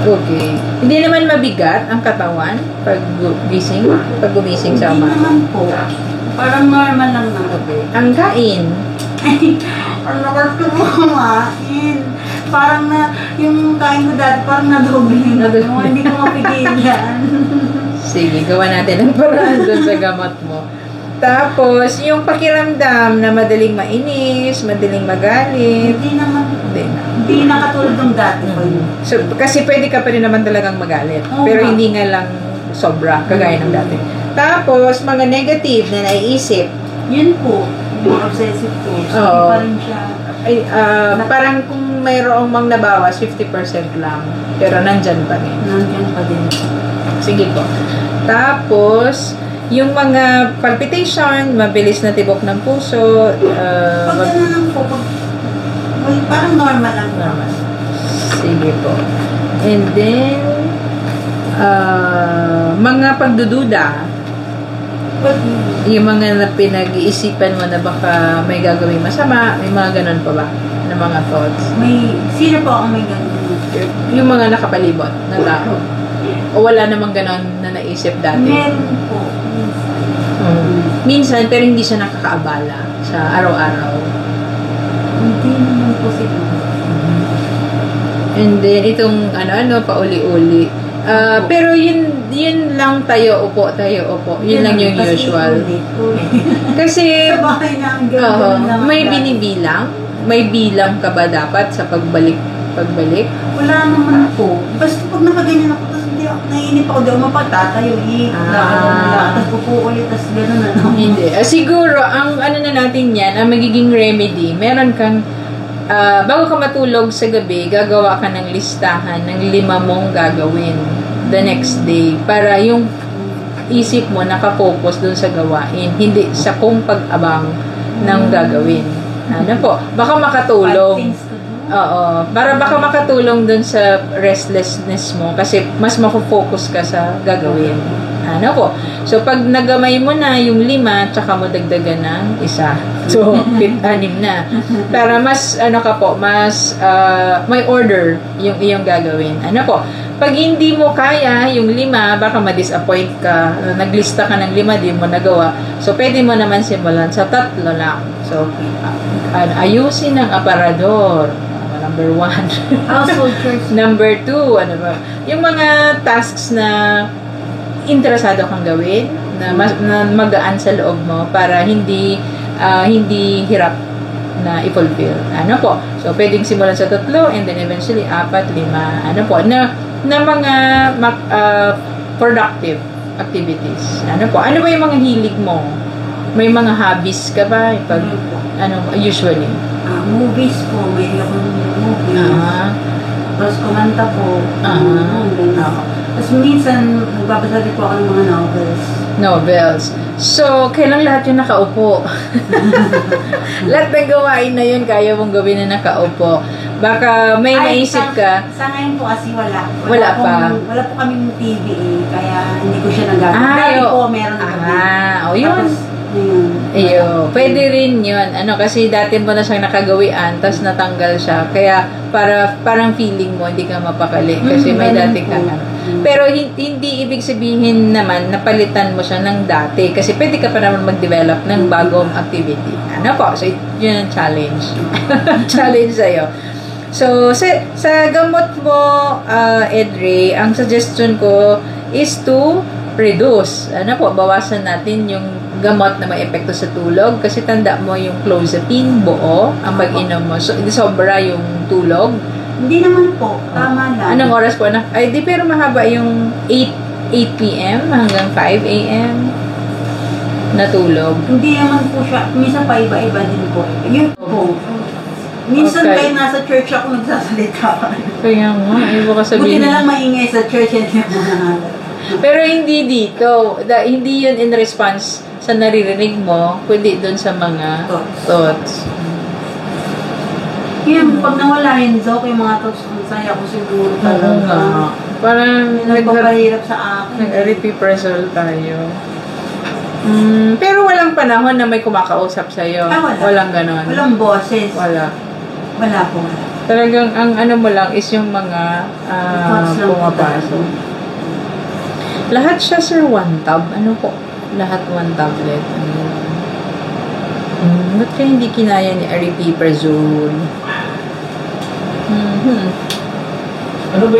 Okay. Hindi naman mabigat ang katawan pag gumising sa Hindi umaga? naman po. Parang normal lang na. Okay. Ang kain? Ano kasi kumain? Parang yung kain ko dati, parang nadoble. Hindi ko mapigilan. Sige, gawa natin ang paraan doon sa gamot mo. Tapos, yung pakiramdam na madaling mainis, madaling magalit. Hindi naman. Hindi na katulad ng dati ko yun. So, kasi pwede ka pa rin naman talagang magalit. Oo pero nga. hindi nga lang sobra, kagaya ng dati. Tapos, mga negative na naiisip. Yun po. Yung obsessive ko. Oo. Pa rin siya. Ay, parang kung mayroong mang nabawas, 50% lang. Pero nandyan pa rin. Nandiyan pa din. Sige po. Tapos, yung mga palpitation, mabilis na tibok ng puso, Pag ano lang po, parang normal lang. normal. Sige po. And then, mga pagdududa, yung mga na pinag-iisipan mo na baka may gagawing masama, may mga ganun pa ba na mga thoughts? Sino po ang may ganun? Yung mga nakapalibot na tao. O wala namang ganun na naisip dati? Meron po. Minsan, pero hindi siya nakakaabala sa araw-araw. Hindi naman po siguro. And then, itong pauli-uli. Pero yun lang tayo upo. Yun lang yung Kasi usual. ulit. Kasi, Sa bahay na ang gano'n lang. may binibilang? May bilang ka ba dapat sa pagbalik? Wala naman po. Basta pag nakaganyan ako, tapos hindi ako, naiinip ako, di ako mapagtatayo. Tapos pupo ulit, tapos gano'n Hindi. Siguro, ang na natin yan, ang magiging remedy, meron kang, bago ka matulog sa gabi, gagawa ka ng listahan ng 5 mong gagawin the next day para yung isip mo nakafocus dun sa gawain, hindi sa kung pag-abang ng gagawin. Ano po? Baka makatulong. 5 things to do. Oo. Para baka makatulong dun sa restlessness mo kasi mas mafocus ka sa gagawin. Ano po? So, pag nagamay mo na yung 5, tsaka mo dagdagan ng 1. So, 6 na. Para mas, mas may order yung iyong gagawin. Ano po? Pag hindi mo kaya yung 5, baka ma-disappoint ka. Naglista ka ng 5, di mo nagawa. So, pwede mo naman simulan sa 3 lang. So, ayusin ang aparador. Number 1. Household chores. Number 2, yung mga tasks na interesado kang gawin, na magaan sa loob mo para hindi hirap na i-fulfill. Ano po? So, pwedeng simulan sa 3 and then eventually 4, 5. Ano po? Na mga productive activities. Ano po? Ano ba yung mga hilig mo? May mga hobbies ka ba? Usually? Movies po. May akong movies. Tapos kumanta po. Tapos minsan, nagbabasa din po ako ng mga novels. So, kailan lahat yung nakaupo? Lahat ng gawain na yun, kaya mong gawin na nakaupo. Baka may naisip ka. Sa ngayon po kasi wala. Wala pa. Wala po kaming TV kaya hindi ko siya nagagawa. Dati po meron na kami. Yun. Iyo, pwede rin yun. Ano, kasi dati mo na siyang nakagawian, tapos natanggal siya. Kaya, parang feeling mo, hindi ka mapakali. Kasi may dati ka na. Pero, hindi ibig sabihin naman, napalitan mo siya ng dati. Kasi pwede ka pa naman mag-develop ng bagong activity. Ano po? So, yun ang challenge. Challenge sa'yo. So, sa gamot mo, Edre, ang suggestion ko is to reduce. Ano po, bawasan natin yung gamot na may epekto sa tulog kasi tanda mo yung clozapine buo ang mag-inom mo. So, hindi sobra yung tulog. Hindi naman po. Tama lang. Anong oras po? Ay, di pero mahaba yung 8 p.m. hanggang 5 a.m. na tulog. Hindi naman po siya. Minsan pa iba-iba din po. Yun po. Minsan Okay. kayo nasa church ako nagsasalita. Kaya nga, iba ka Buti sabihin. na lang maingay sa church yan yung mga Pero hindi dito. Hindi yun in response sa naririnig mo, kundi dun sa mga thoughts. Yan, pag nawala yun, Zok, yung mga thoughts, ang saya ko siguro Oo talaga. nga. Parang Nagpapahirap sa akin. nag-reprisal tayo. Pero walang panahon na may kumakausap sa'yo. Wala. Walang ganon. Walang boses. Wala. Wala po. Wala. Talagang ang ano mo lang is yung mga Thoughts lang po pumapasok. Lahat siya, sir, one tab. Ano po? Lahat one tablet. Ba't kaya hindi kinaya ni aripiprazole? Ano ba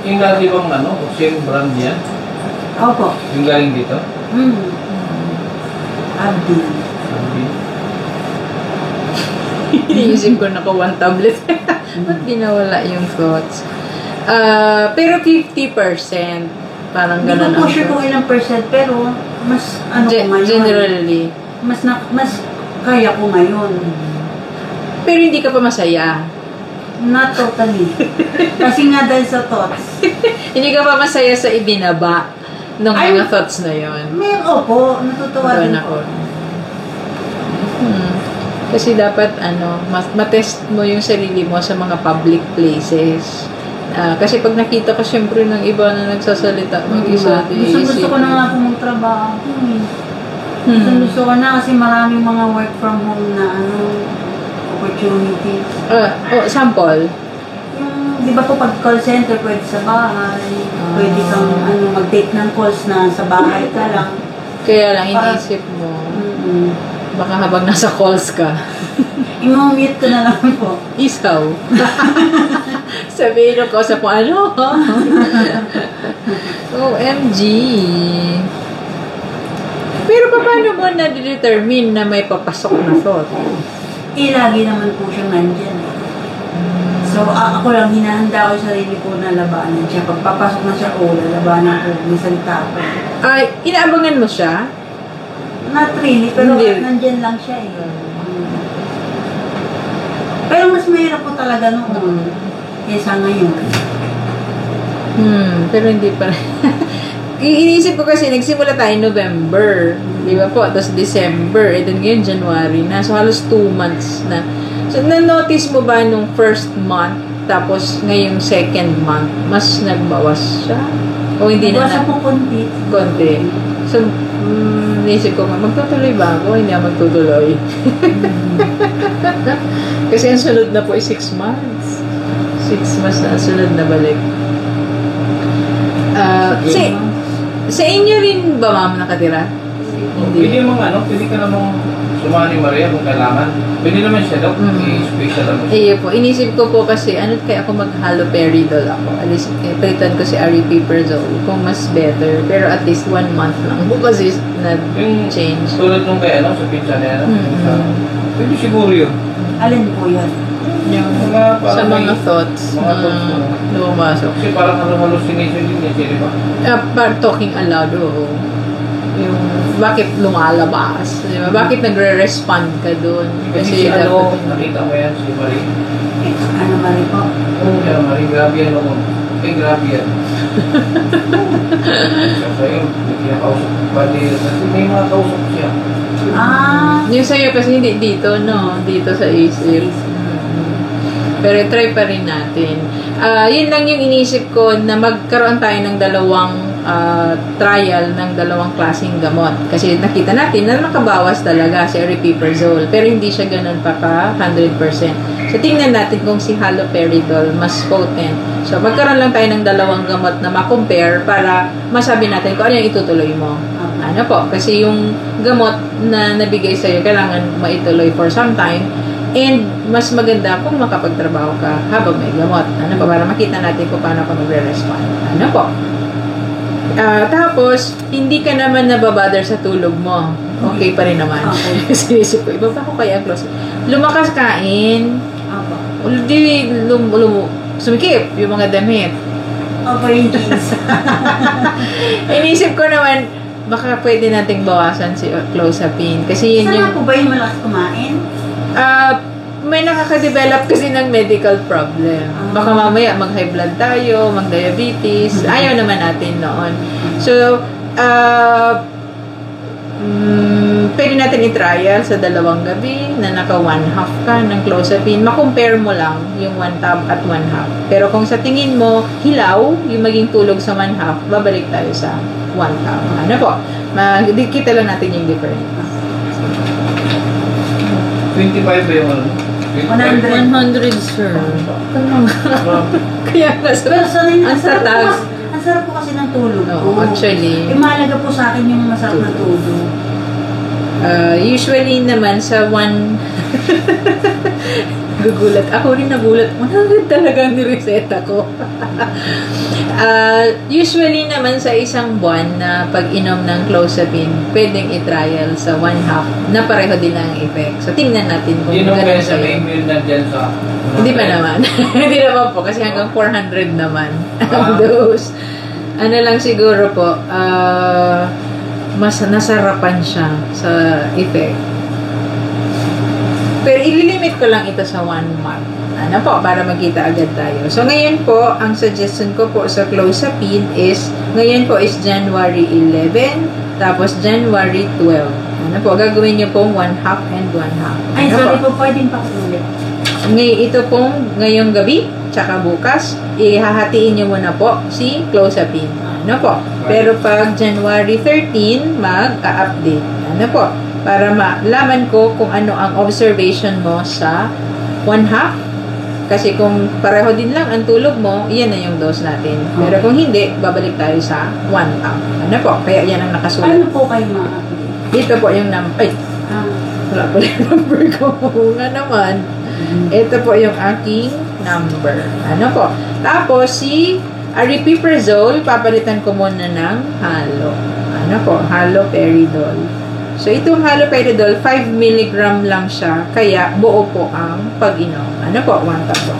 yung dati bang ano? Same brand yan? Opo. Yung galing dito? Abdi. Iniisip ko naka one tablet. Ba't di nawala yung thoughts? Pero 50%. Parang Hindi ganun ko po ang sure kung ilang percent, pero mas ano ko ngayon. generally. Mas kaya ko ngayon. Pero hindi ka pa masaya. Not totally. Kasi nga dahil sa thoughts. Hindi ka pa masaya sa ibinaba ng Ay, mga thoughts na yon. May opo, natutuwa din ako. po. Kasi dapat matest mo yung sarili mo sa mga public places. Kasi pag nakita ka syempre ng iba na nagsasalita mag-isa, Gusto ko na nga po magtrabaho. Gusto ko na kasi maraming mga work from home na opportunities. Sample. Yung, di ba po pag call center, pwede sa bahay. Pwede kang mag-take ng calls na sa bahay ka lang. Kaya lang iniisip mo, baka habang nasa calls ka, I-mute ko na lang po. isaw. Sabihin ko sa ano. OMG. Pero paano mo na-determine na may papasok na thought? Lagi naman po siyang nandyan. So, ako lang, hinahanda ko yung sarili ko na labanan siya. Pag papasok na siya, lalabanan ko. Minsan tapo. Ay, inaabangan mo siya? Not really, pero Hindi. nandyan lang siya eh. Pero mas mahirap po talaga noon. Kesa ngayon. Pero hindi pa rin. Iniisip ko kasi, nagsimula tayo November. Di ba po? Tapos December. And then ngayon, January na. So, halos 2 months na. So, na-notice mo ba nung first month, tapos ngayong second month, mas nagbawas siya? O hindi na Basta po konti. konti? So, naisip ko, magtutuloy ba ako? Hindi ako magtutuloy. Kasi ang sunod na po ay 6 months. 6 months na ang sunod na balik. Sa inyo rin ba, ma'am, nakatira? Pwede pwede ka namang sumali Maria kung kailangan. Pwede naman siya daw, i-special naman siya. Iyo po, inisip ko po kasi, kaya ako mag-haloperidol ako. Alis, palitan ko si aripiprazole kung mas better. Pero at least 1 month lang po kasi na-change. Tulad nung kay sa pinsan niya, pwede siguro yun. Alin po yun? Yung, sa mga thoughts na lumasok. Kasi parang hallucination din niya, di ba? Talking aloud, oo. Yung, bakit lumalabas? Di ba? Bakit nagre-respond ka dun? Kasi dapat- nakita mo yan, si Marie. Ano mali po? Oo, kaya Marie, grabe yan noon. Grabe yan. Sa'yo, may kinakausap pa din. Kasi may mga kausap siya. Yung sa'yo kasi hindi dito, no? Dito sa isip. Pero try pa rin natin. Yun lang yung inisip ko na magkaroon tayo ng dalawang trial ng dalawang klaseng gamot. Kasi nakita natin na nakabawas talaga si aripiprazole. Pero hindi siya ganun pa ka 100%. So, tingnan natin kung si haloperidol mas potent. So, magkaroon lang tayo ng dalawang gamot na ma-compare para masabi natin kung ano yung itutuloy mo. Ano po? Kasi yung gamot na nabigay sa'yo, kailangan maituloy for some time. And mas maganda kung makapagtrabaho ka habang may gamot. Ano po? Para makita natin kung paano ka magre-respond. Ano po? Tapos, hindi ka naman nababother sa tulog mo. Okay pa rin naman. Okay. Sinisip ko, iba pa ko kaya close. Lumakas kain. Opo. Di, sumikip yung mga damit. Opo, yung jeans. Inisip ko naman, baka pwede nating bawasan si clozapine. Kasi yun yung... Sana po ba yung malakas kumain? May nakaka-develop kasi ng medical problem. Baka mamaya mag-high blood tayo, mag-diabetes. Ayaw naman natin noon. So, pwede natin i-trial sa 2 gabi na naka 1/2 ka ng clozapine. Ma-compare mo lang yung 1 tab at 1/2. Pero kung sa tingin mo, hilaw, yung maging tulog sa 1/2, babalik tayo sa 1 tab. Ano po? Kita lang natin yung difference. 25 ba yung ano? 100. 100, sir. Kaya nga, Pero sanay na, ang tatas. ang sarap po kasi ng tulog Oo, ko. actually. Mahalaga po sa akin yung masarap na tulog. Usually naman sa gugulat. Ako rin nagulat. 100 talaga ang nireseta ko. Usually naman sa isang buwan na pag-inom ng clozapine, pwedeng i-trial sa 1/2 na pareho din ang effect. So, tingnan natin kung Yun ang ganun kaya sa sa'yo. email na dyan sa... Hindi pa naman. Hindi naman po. Kasi hanggang 400 naman ang dose. Ano lang siguro po, mas nasarapan siya sa effect. Pero ililimit ko lang ito sa 1 month. Ano po, para makita agad tayo. So, ngayon po, ang suggestion ko po sa clozapine is, ngayon po is January 11, tapos January 12. Ano po, gagawin niyo pong 1/2 and 1/2. Ay, Ano sorry po, pwedeng pakulit. Ito pong ngayong gabi, tsaka bukas, ihahatiin nyo muna po si clozapine. Ano po? Pero pag January 13, mag-update. Ano po? Para malaman ko kung ano ang observation mo sa 1/2. Kasi kung pareho din lang ang tulog mo, iyan na yung dose natin. Pero kung hindi, babalik tayo sa 1/2. Ano po? Kaya yan ang nakasulat. Paano po kayo ma-update? Dito po yung number. Ay, wala pala yung number ko. Nga naman. Ito po yung aking number. Ano po? Tapos, si aripiprazole, papalitan ko muna ng halo. Ano po? Haloperidol. So, itong haloperidol, 5 mg lang siya. Kaya, buo po ang pag-inom. Ano po? 1 tab po.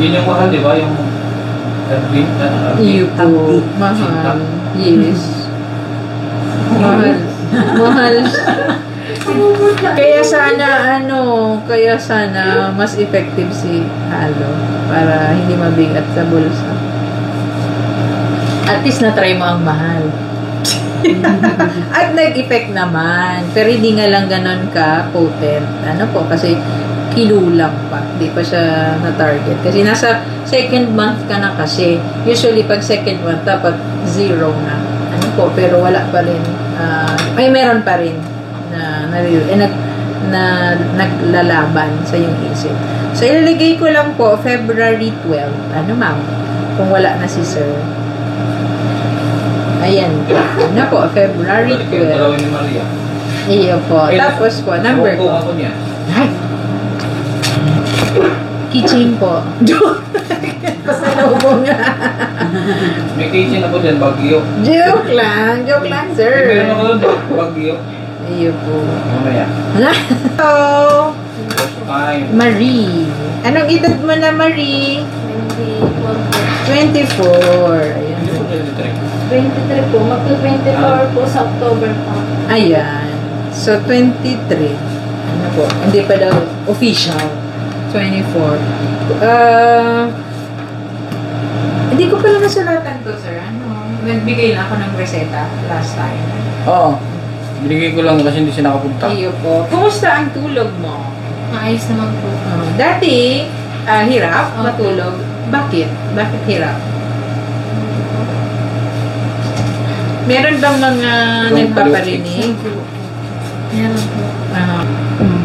Yun yung mahal, di ba? Yung... Iyo po. Mahal. Yes. Mahal. Mahal. Kaya sana mas effective si halo para hindi mabigat sa bulsa. At least na-try mo ang mahal. At nag-effect naman. Pero hindi nga lang ganon ka potent. Ano po? Kasi kilo lang pa. Hindi pa siya na-target. Kasi nasa 2nd month ka na kasi. Usually, pag 2nd month, dapat 0 na. Ano po? Pero wala pa rin. Meron pa rin na naglalaban sa iyong isip. So, ilalagay ko lang po February 12. Ano, ma'am? Kung wala na si sir. Ayan. Ano po? February 12. ni Maria. Iyo po. Tapos po, number ko. Ako niya. Ay! Kitchen po. Pasalubong nga. May kitchen ako dyan, Baguio. Joke lang, sir. Meron ako doon, Baguio. Iyo po. Mamaya. Hello! Time. Marie. Anong edad mo na, Marie? 24. Ayan. Hindi ko 23. 23 po. Magto-24 po sa October pa. Ayan. So, 23. Ano po? Hindi pa daw official. 24. Hindi ko pala nasulatan to, sir. Ano? Nagbigay na ako ng reseta last time. Oo. Binigay ko lang kasi hindi siya nakapunta. Iyo po. Kumusta ang tulog mo? Maayos naman po. Dati, Hirap? Matulog? Bakit? Bakit hirap? Meron bang mga nagpaparinig? Meron po.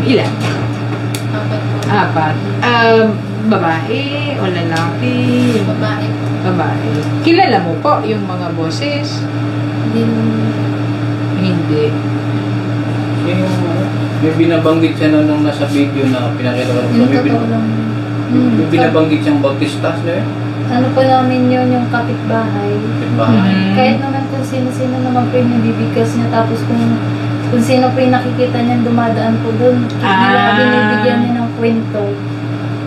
Ilan? Apat po. Apat. Babae o lalaki? Babae po. Babae. Kilala mo po yung mga boses? Hindi Hindi. Yung binabanggit siya nung nasa video na pinakita ko. yung totoo lang. Yung binabanggit siyang Bautistas na yun. Ano po namin yun, yung kapitbahay. Kahit naman kung sino-sino naman po yung nabibigkas niya, tapos kung sino po yung nakikita niya dumadaan po doon, binibigyan niya ng kwento.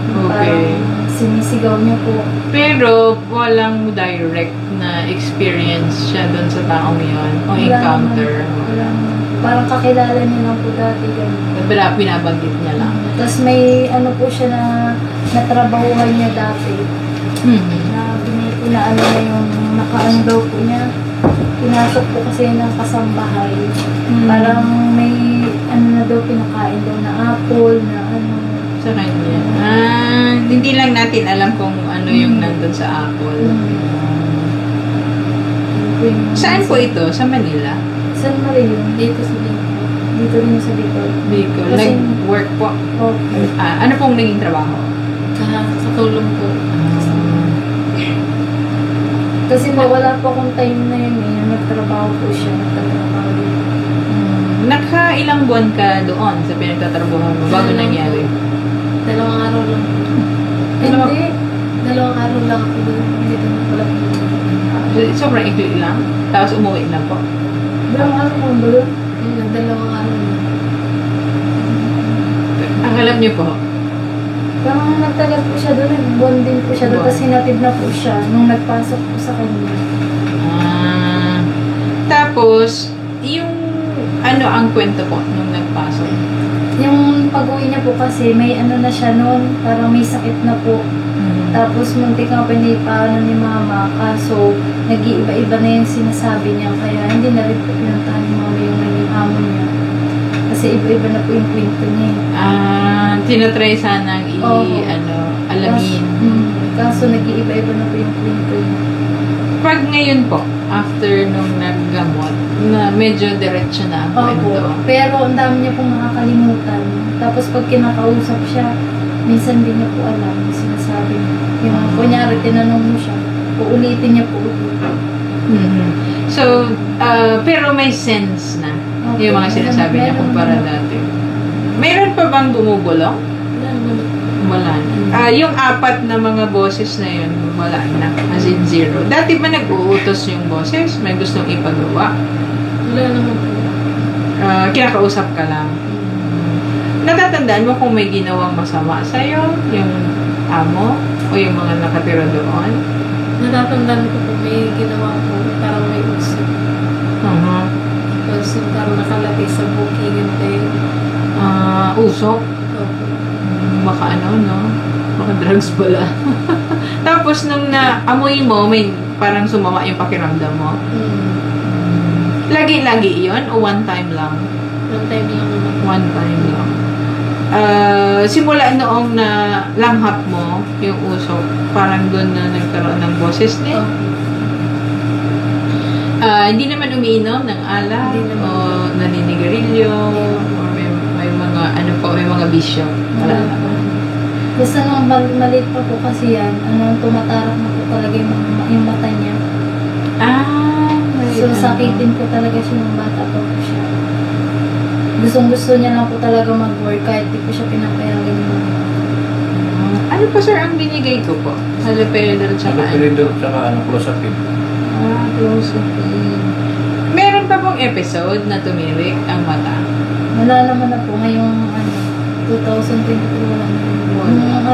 Okay. Parang sinisigaw niya po. Pero walang direct na experience siya doon sa taong yun o Wala encounter. naman. Wala naman. Parang kakilala niya lang po dati. Ganun. Binabanggit niya lang. Tapos may ano po siya na natrabahuhan niya dati. Na ano na yung nakaano daw po niya. Pinasok po kasi ng kasambahay. Parang may ano na daw pinakain daw na apple na ano. Sa kanya. Hindi lang natin alam kung ano yung nandun sa Apple. Saan po ito? Sa Manila? San Mario. Dito sa Bicol. Dito rin sa Bicol. Bicol. Kasi- Nag-work po. Okay. Ano pong naging trabaho? Katulong po. Kasi wala po akong time na yun eh. Nagtrabaho po siya. Nagtatrabaho dito. Nakailang buwan ka doon sa pinagtatrabaho mo bago nangyari? 2 araw lang po. Dalawa- Hindi. 2 araw lang ako doon. Hindi doon pala po. Sobrang ikli lang. Tapos umuwi na po. 2 araw po ba doon? 2 araw lang. Ang alam niyo po, Parang nagtagal po siya doon. Nag-buwan din po siya doon. Tapos hinatid na po siya nung nagpasok po sa kanya. tapos, yung ano ang kwento po nung nagpasok? Yung pag-uwi niya po kasi may ano na siya noon. Parang may sakit na po. Tapos muntik nga pinipaano ni mama. Kaso nag-iiba-iba na yung sinasabi niya. Kaya hindi na rin po pinuntahan ni mama yung naging amo niya. Kasi iba-iba na po yung kwento niya. Tinatry sanang Oo. alamin. Kaso nag-iiba-iba na po yung kwento niya. Pag ngayon po, after nung naggamot, na medyo diretso na ang kwento. Opo. Pero ang dami niya pong nakakalimutan. Tapos pag kinakausap siya, minsan din niya po alam yung sinasabi niya. Yung kunyari, tinanong mo siya, uulitin niya po ulit. So, pero may sense na Okay. yung mga sinasabi niya Meron kumpara naman. dati. Mayroon pa bang bumubulong? Wala naman. Wala na. Yung 4 na mga boses na yun, wala na. As in 0. Dati ba nag-uutos yung boses? May gustong ipagawa? Wala naman po. Kinakausap ka lang. Natatandaan mo kung may ginawang masama sa'yo, yung amo, o yung mga nakatira doon? Natatandaan ko po may ginawa po, parang may usap. Tapos yung parang nakalagay sa booking tayo. Usok? Baka no? Baka drugs pala. Tapos nung naamoy mo, may parang sumama yung pakiramdam mo. Lagi-lagi iyon o one time lang? One time lang naman. One time lang. Simula noong na langhap mo yung usok, parang doon na nagkaroon ng boses din. Hindi naman umiinom ng alak Hindi naman. o naninigarilyo o may mga may mga bisyo. Wala naman. Basta nung maliit pa po kasi yan, tumatarak na po talaga yung mata niya. So, sakitin po talaga siya ng bata pa po siya. Gustong-gusto niya lang po talaga mag-work kahit di po siya pinapayagan niya. Ano po sir ang binigay ko po? Haloperidol tsaka Clozapine. Clozapine. Meron pa pong episode na tumirik ang mata? Wala naman na po ngayong 2023 wala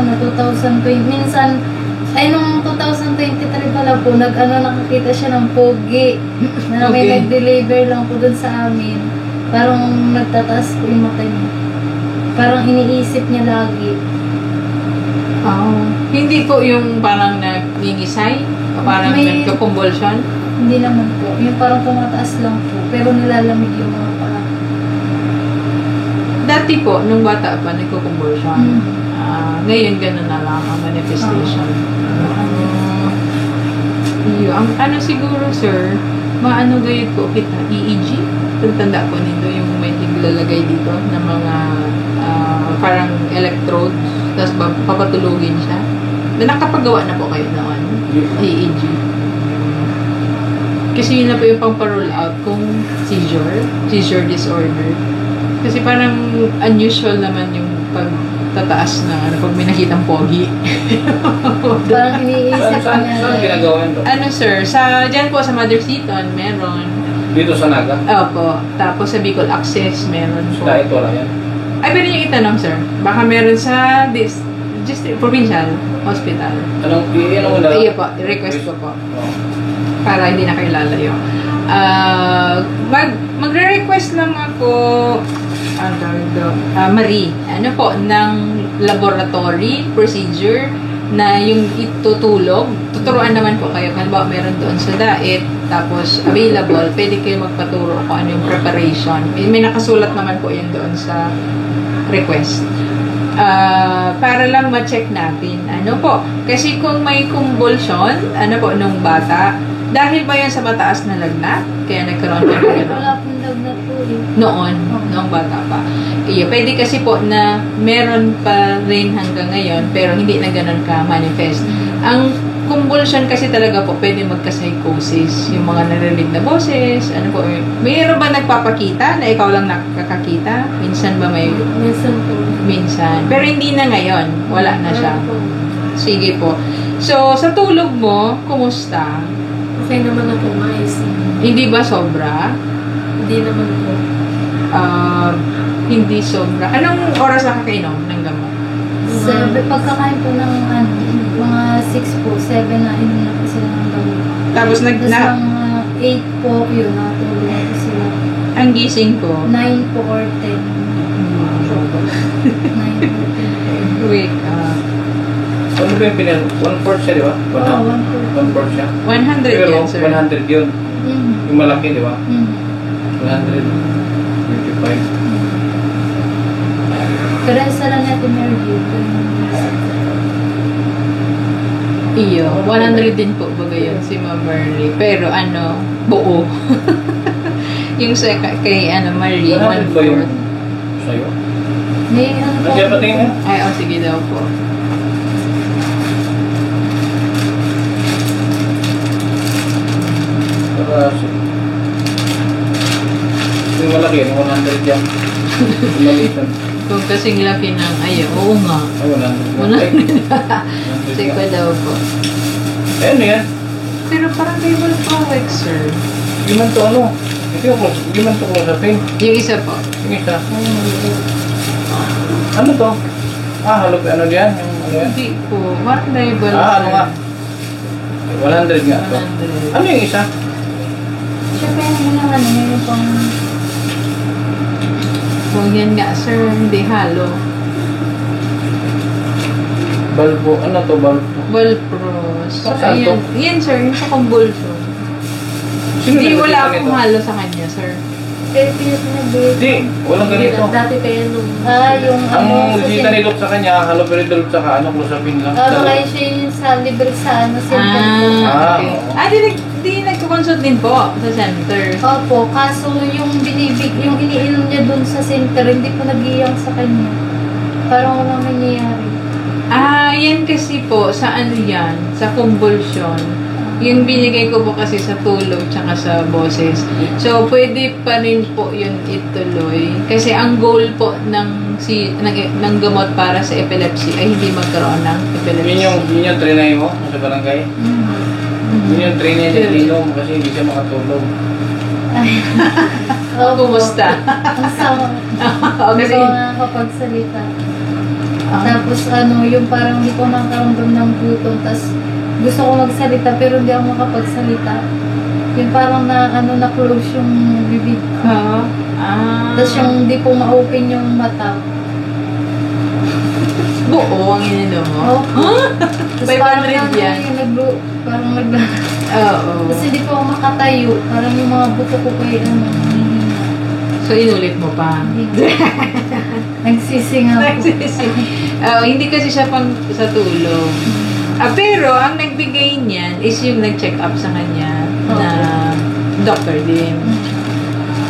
na. 2020, minsan, nung 2023 pala po, nakakita siya ng pogi. Na may Okay. nag-deliver lang po dun sa amin. Parang nagtataas po yung mata niya. Parang iniisip niya lagi. Hindi po yung parang nag-ningisay? O parang May- nagka-convulsion? Hindi naman po. Yung parang tumataas lang po. Pero nilalamig yung mga paa. Dati po, nung bata pa, nagko-convulsion. ngayon ganun na lang ang manifestation. Ang ano siguro, sir, maano gayud ko kita, EEG? Tanda ko nito yung may tiglalagay dito ng mga parang electrodes, tapos papatulugin siya. Nakapagawa na po kayo noon, EEG. Kasi yun na po yung pang-roll out kung seizure disorder. Kasi parang unusual naman yung pagtataas na pag may nakitang pogi. Parang iniisip Saan ginagawa yun? Ano sir, dyan po sa Mother Seaton, meron. Dito sa Naga? Opo. Tapos sa Bicol Access, meron po. Kahit wala yan. Ay, pwede niyo itanong sir. Baka meron sa provincial hospital. Anong mo na? Iyo po, request ko po. Oh. Para hindi na kayo lalayo. Magre-request lang ako Marie, ano po, ng laboratory procedure na yung itutulog. Tuturuan naman po kayo. Halimbawa, meron doon sa diet, tapos available, pwede kayo magpaturo kung ano yung preparation. May nakasulat naman po yan doon sa request. Para lang ma-check natin. Ano po, kasi kung may convulsion, ano po, nung bata, dahil ba yan sa mataas na lagnat? Kaya nagkaroon ka ng gano'n? Wala pong lagnat po eh. Noong bata pa. Iyo, pwede kasi po na meron pa rin hanggang ngayon, pero hindi na gano'n ka-manifest. Ang convulsion kasi talaga po, pwede magka-psychosis. Yung mga narinig na boses, ano po, mayroon ba nagpapakita na ikaw lang nakakakita? Minsan ba may... Minsan po. Minsan. Pero hindi na ngayon. Wala na siya. Wala po. Sige po. So, sa tulog mo, kumusta? Okay naman ako, mais. Hindi ba sobra? Hindi naman po. Hindi sobra. Anong oras nakakainom ng gamot? Pagkakain po ng mga 6 po, 7 na inom na po sila ng gamot. Tapos Tapos mga 8 po yun, natulog na po sila. ang gising ko, 9 po or 10. 9 or 10. wake up. Ano ba yung pinag... 1/4 siya, di ba? Oo, 1 po. 1/4 siya. 100 Pero yan, sir. 100 yun. Yung malaki, di ba? 100. 25. Pero isa lang natin review. Iyo, 100 din po baga yun si Ma'am Marley. Pero ano, buo. Yung sa kay Marie, 100 ba yun? 1/4. Sa'yo? May ano po. Nandiyan patingin mo? Ay, sige daw po. Para yung malaki, yung 100 yan. Yung malitan. Kung kasing laki ng, oo nga. Ay, 100. 100. Sige daw po. Eh, ano yan? Pero parang table correct, sir. Hindi man to ano. Hindi man to close-upin. Yung isa po. Yung isa. Ano to? Halop, ano yan? Yung ano yan? Hindi po. One label, Ano nga? 100 nga to. 100. Ano yung isa? Siyempre, meron pang Kung yan nga, sir, hindi halo. Balbo. Ano to? Balbo. Valpros. Saan to? Yan, sir, yung sa convulsion. Sino Hindi, nagkakita wala akong nito? halo sa kanya, sir. Hindi. Walang ganito. Dati kaya nung... yung Ang sa bisita ni Doc sa kanya, haloperidol sa ano, close-upin lang. mga siya yung sa libre sa center po. Okay. Di nagko-consult din po sa center. Opo, kaso yung yung iniinom niya dun sa center, hindi po nag-iyang sa kanya. Parang walang nangyayari. Yan kasi po, sa ano yan, sa convulsion. Yung binigay ko po kasi sa tulog tsaka sa boses. So, pwede pa rin po yun ituloy. Kasi ang goal po ng gamot para sa epilepsy ay hindi magkaroon ng epilepsy. Yun yung trinay mo sa barangay? Yun yung trinay ni Lino kasi hindi siya makatulog. Kumusta? Ang sama. Hindi Kasi, ko nakakapagsalita. Tapos yung parang hindi ko makaramdam ng gutom. Tapos gusto ko magsalita pero hindi ako makapagsalita. Yung parang na-close yung bibig. Tapos yung hindi ko ma-open yung mata. buo ang ininom mo? Tapos 500 yan. Parang Oo. Tapos hindi ko ako makatayo. Parang yung mga buto ko pa yung nanghihina. So, inulit mo pa. Hindi. Nagsisingaw po. Hindi kasi siya pang sa tulong. Pero ang nagbigay niyan is yung nag-check up sa kanya na doctor din.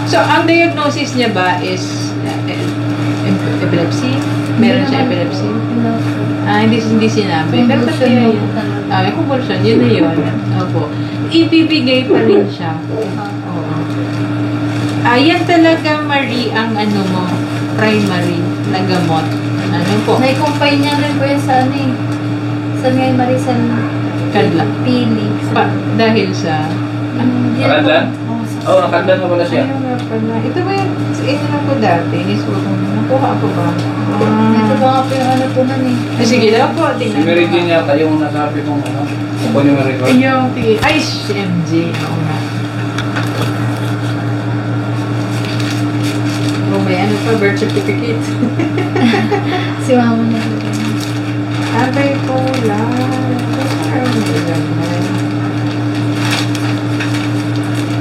So, ang diagnosis niya ba is epilepsy? Meron siya epilepsy? Hindi sinabi. Pero kasi yun. Convulsion, yun na yun. Opo. Ibibigay pa rin siya. Oo. Yan talaga, Marie, ang primary na gamot. Ano po? Nai-combine niya rin po yun sa ano eh. Sa ngayon Marisan Kadla. Pili. Dahil sa... Nakadlan? Oo, nakadlan na pala siya. Ayun nga pala. Ito ba yung... Ito na po dati. Nakuha ako ba? Ito ba nga po yung ano po nun eh. Sige daw po. Si Mary Jane yata yung nasabi kong kung yung record. Yung... Ay, si MJ. Oo nga. May ano pa, birth certificate. Si mama na po. Abay ko lang.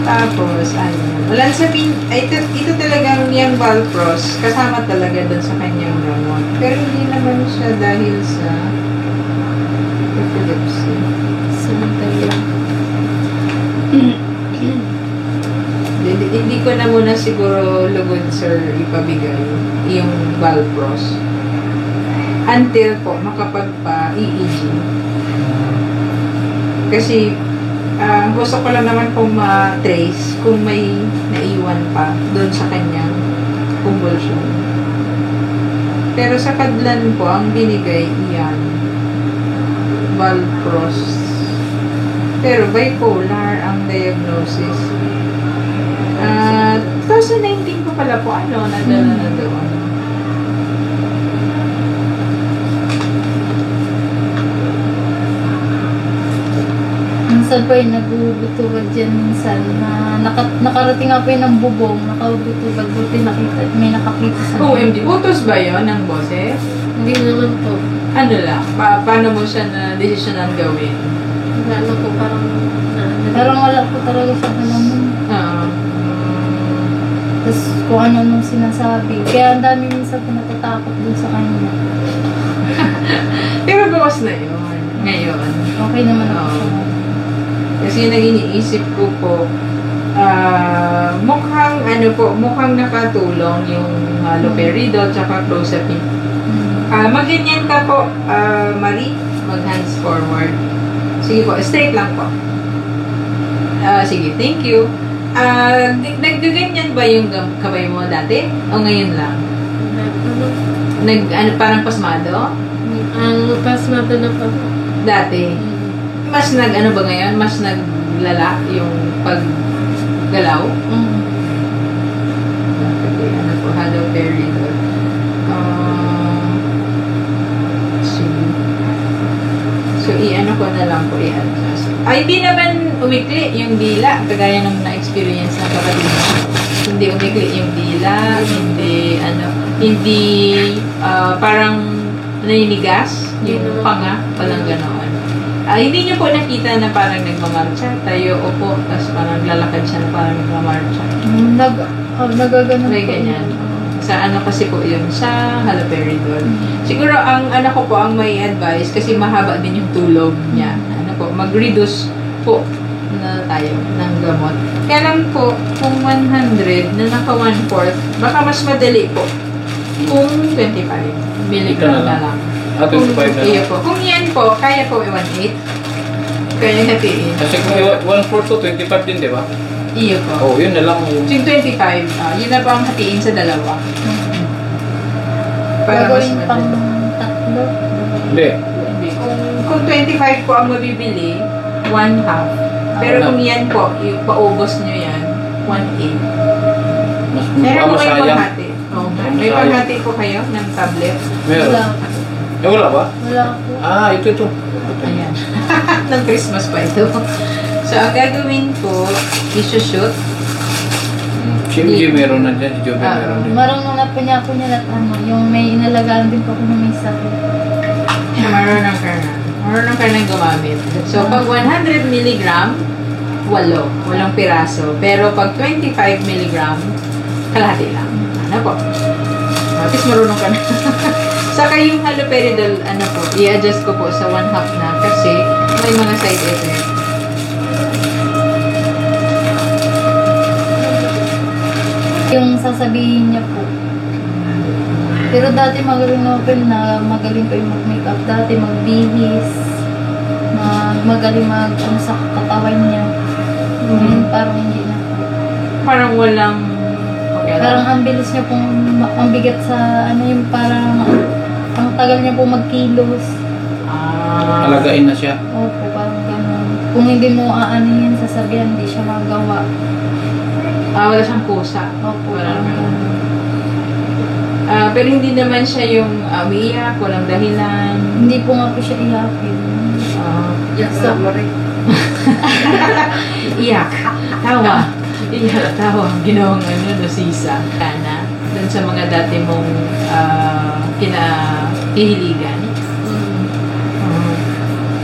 Tapos, wala sabihin, ito talagang yung Valpros, kasama talaga doon sa kanyang gamot. Pero hindi naman siya dahil sa epilepsy. Samantala. Hindi ko na muna siguro lugod, sir, ipabigay yung Valpros. Until po makapagpa-EEG. Kasi gusto ko lang naman pong ma-trace kung may naiwan pa doon sa kanyang convulsion. Pero sa Kadlan po, ang binigay iyan, Valpros. Pero bipolar ang diagnosis. 2019 ko pala po, nadala na doon. Minsan po yung nagubutubad dyan minsan na nakarating nga po yung ng bubong, nakabutubad, buti nakita, may nakakita sa OMG, utos ba yun ng boses? Hindi naman po. Ano lang? Paano mo siya na desisyonan gawin? Ano po, parang wala po talaga siya naman. Tapos kung ano nung sinasabi. Kaya ang dami minsan po natatakot dun sa kanya. Pero bawas na yun. Ngayon. Okay naman ako. Kasi iniisip ko po, mukhang nakatulong yung haloperidol tsaka clozapine. Magganyan ka po, Marie. Mag-hands forward. Sige po, straight lang po. Sige, thank you. Naggaganyan ba yung kamay mo dati? O ngayon lang? Parang pasmado? Pasmado na po. Dati? Mas ba ngayon? Mas naglala yung paggalaw? Ano po, haloperidol. So, ko na lang po i-adjust. Hindi naman umikli yung dila, kagaya ng na-experience ng kapatid mo. Hindi umikli yung dila, hindi parang naninigas yung panga, palang ganoon. Hindi niyo po nakita na parang nagmamarcha, tayo upo, tapos parang lalakad siya na parang nagmamarcha. Nagaganon May ganyan. Sa kasi po yun, sa haloperidol. Siguro ang ko po, ang may advice, kasi mahaba din yung tulog niya. Mag-reduce po na tayo ng gamot. Kaya lang po, kung 100 na naka 1/4, baka mas madali po. Kung 25 milligram na lang. 25 na lang. Iyo po. Kung yan po, kaya po 1/8. Kaya hatiin. Kasi kung 1/4 to 25 din, di ba? Iyo po. Oh, yun na lang. Yung 25, yun na po ang hatiin sa dalawa. Para mas Gagawin pang madali. tatlo. Hindi. Kung 25 po ang mabibili, 1/2. Pero kung yan po, paubos nyo yan, 1/8. Mas Meron po kayo masayang. panghati. May panghati po kayo ng tablet. Meron. Wala. Wala ba? Wala po. Ito. Ayan. ng Christmas pa ito. So, ang gagawin ko, isushoot. Si MJ meron na dyan, si Joven meron din. Marunong na po niya ako niya at yung may inalagaan din po ako na may sakit. Marunong ka na gumamit. So, pag 100 mg, 8 piraso. Pero pag 25 mg, kalahati lang. Ano po? At least marunong ka na. Saka yung haloperidol, ano po, i-adjust ko po sa 1/2 na kasi may mga side effect. Yung sasabihin niya po. Pero dati magaling na magaling pa yung mag-makeup. Dati magbihis. Magaling ano sa katawan niya. Ngayon parang hindi na po. Parang walang... Okay, Parang ang bilis niya pong, ang bigat sa ano yung parang, ang tagal niya pong magkilos. Alagain na siya. Opo, parang gano'n. Kung hindi mo aanin, sasabihan, hindi siya magawa. wala siyang pusa. Opo, Wala parang naman. gano'n. Pero hindi naman siya yung umiiyak, walang dahilan. Hindi po nga po siya iyakin. Yes, sorry. Iyak. Tawa. Iyak, tawa. Ginawang sisa. Kana, dun sa mga dati mong kinahihiligan.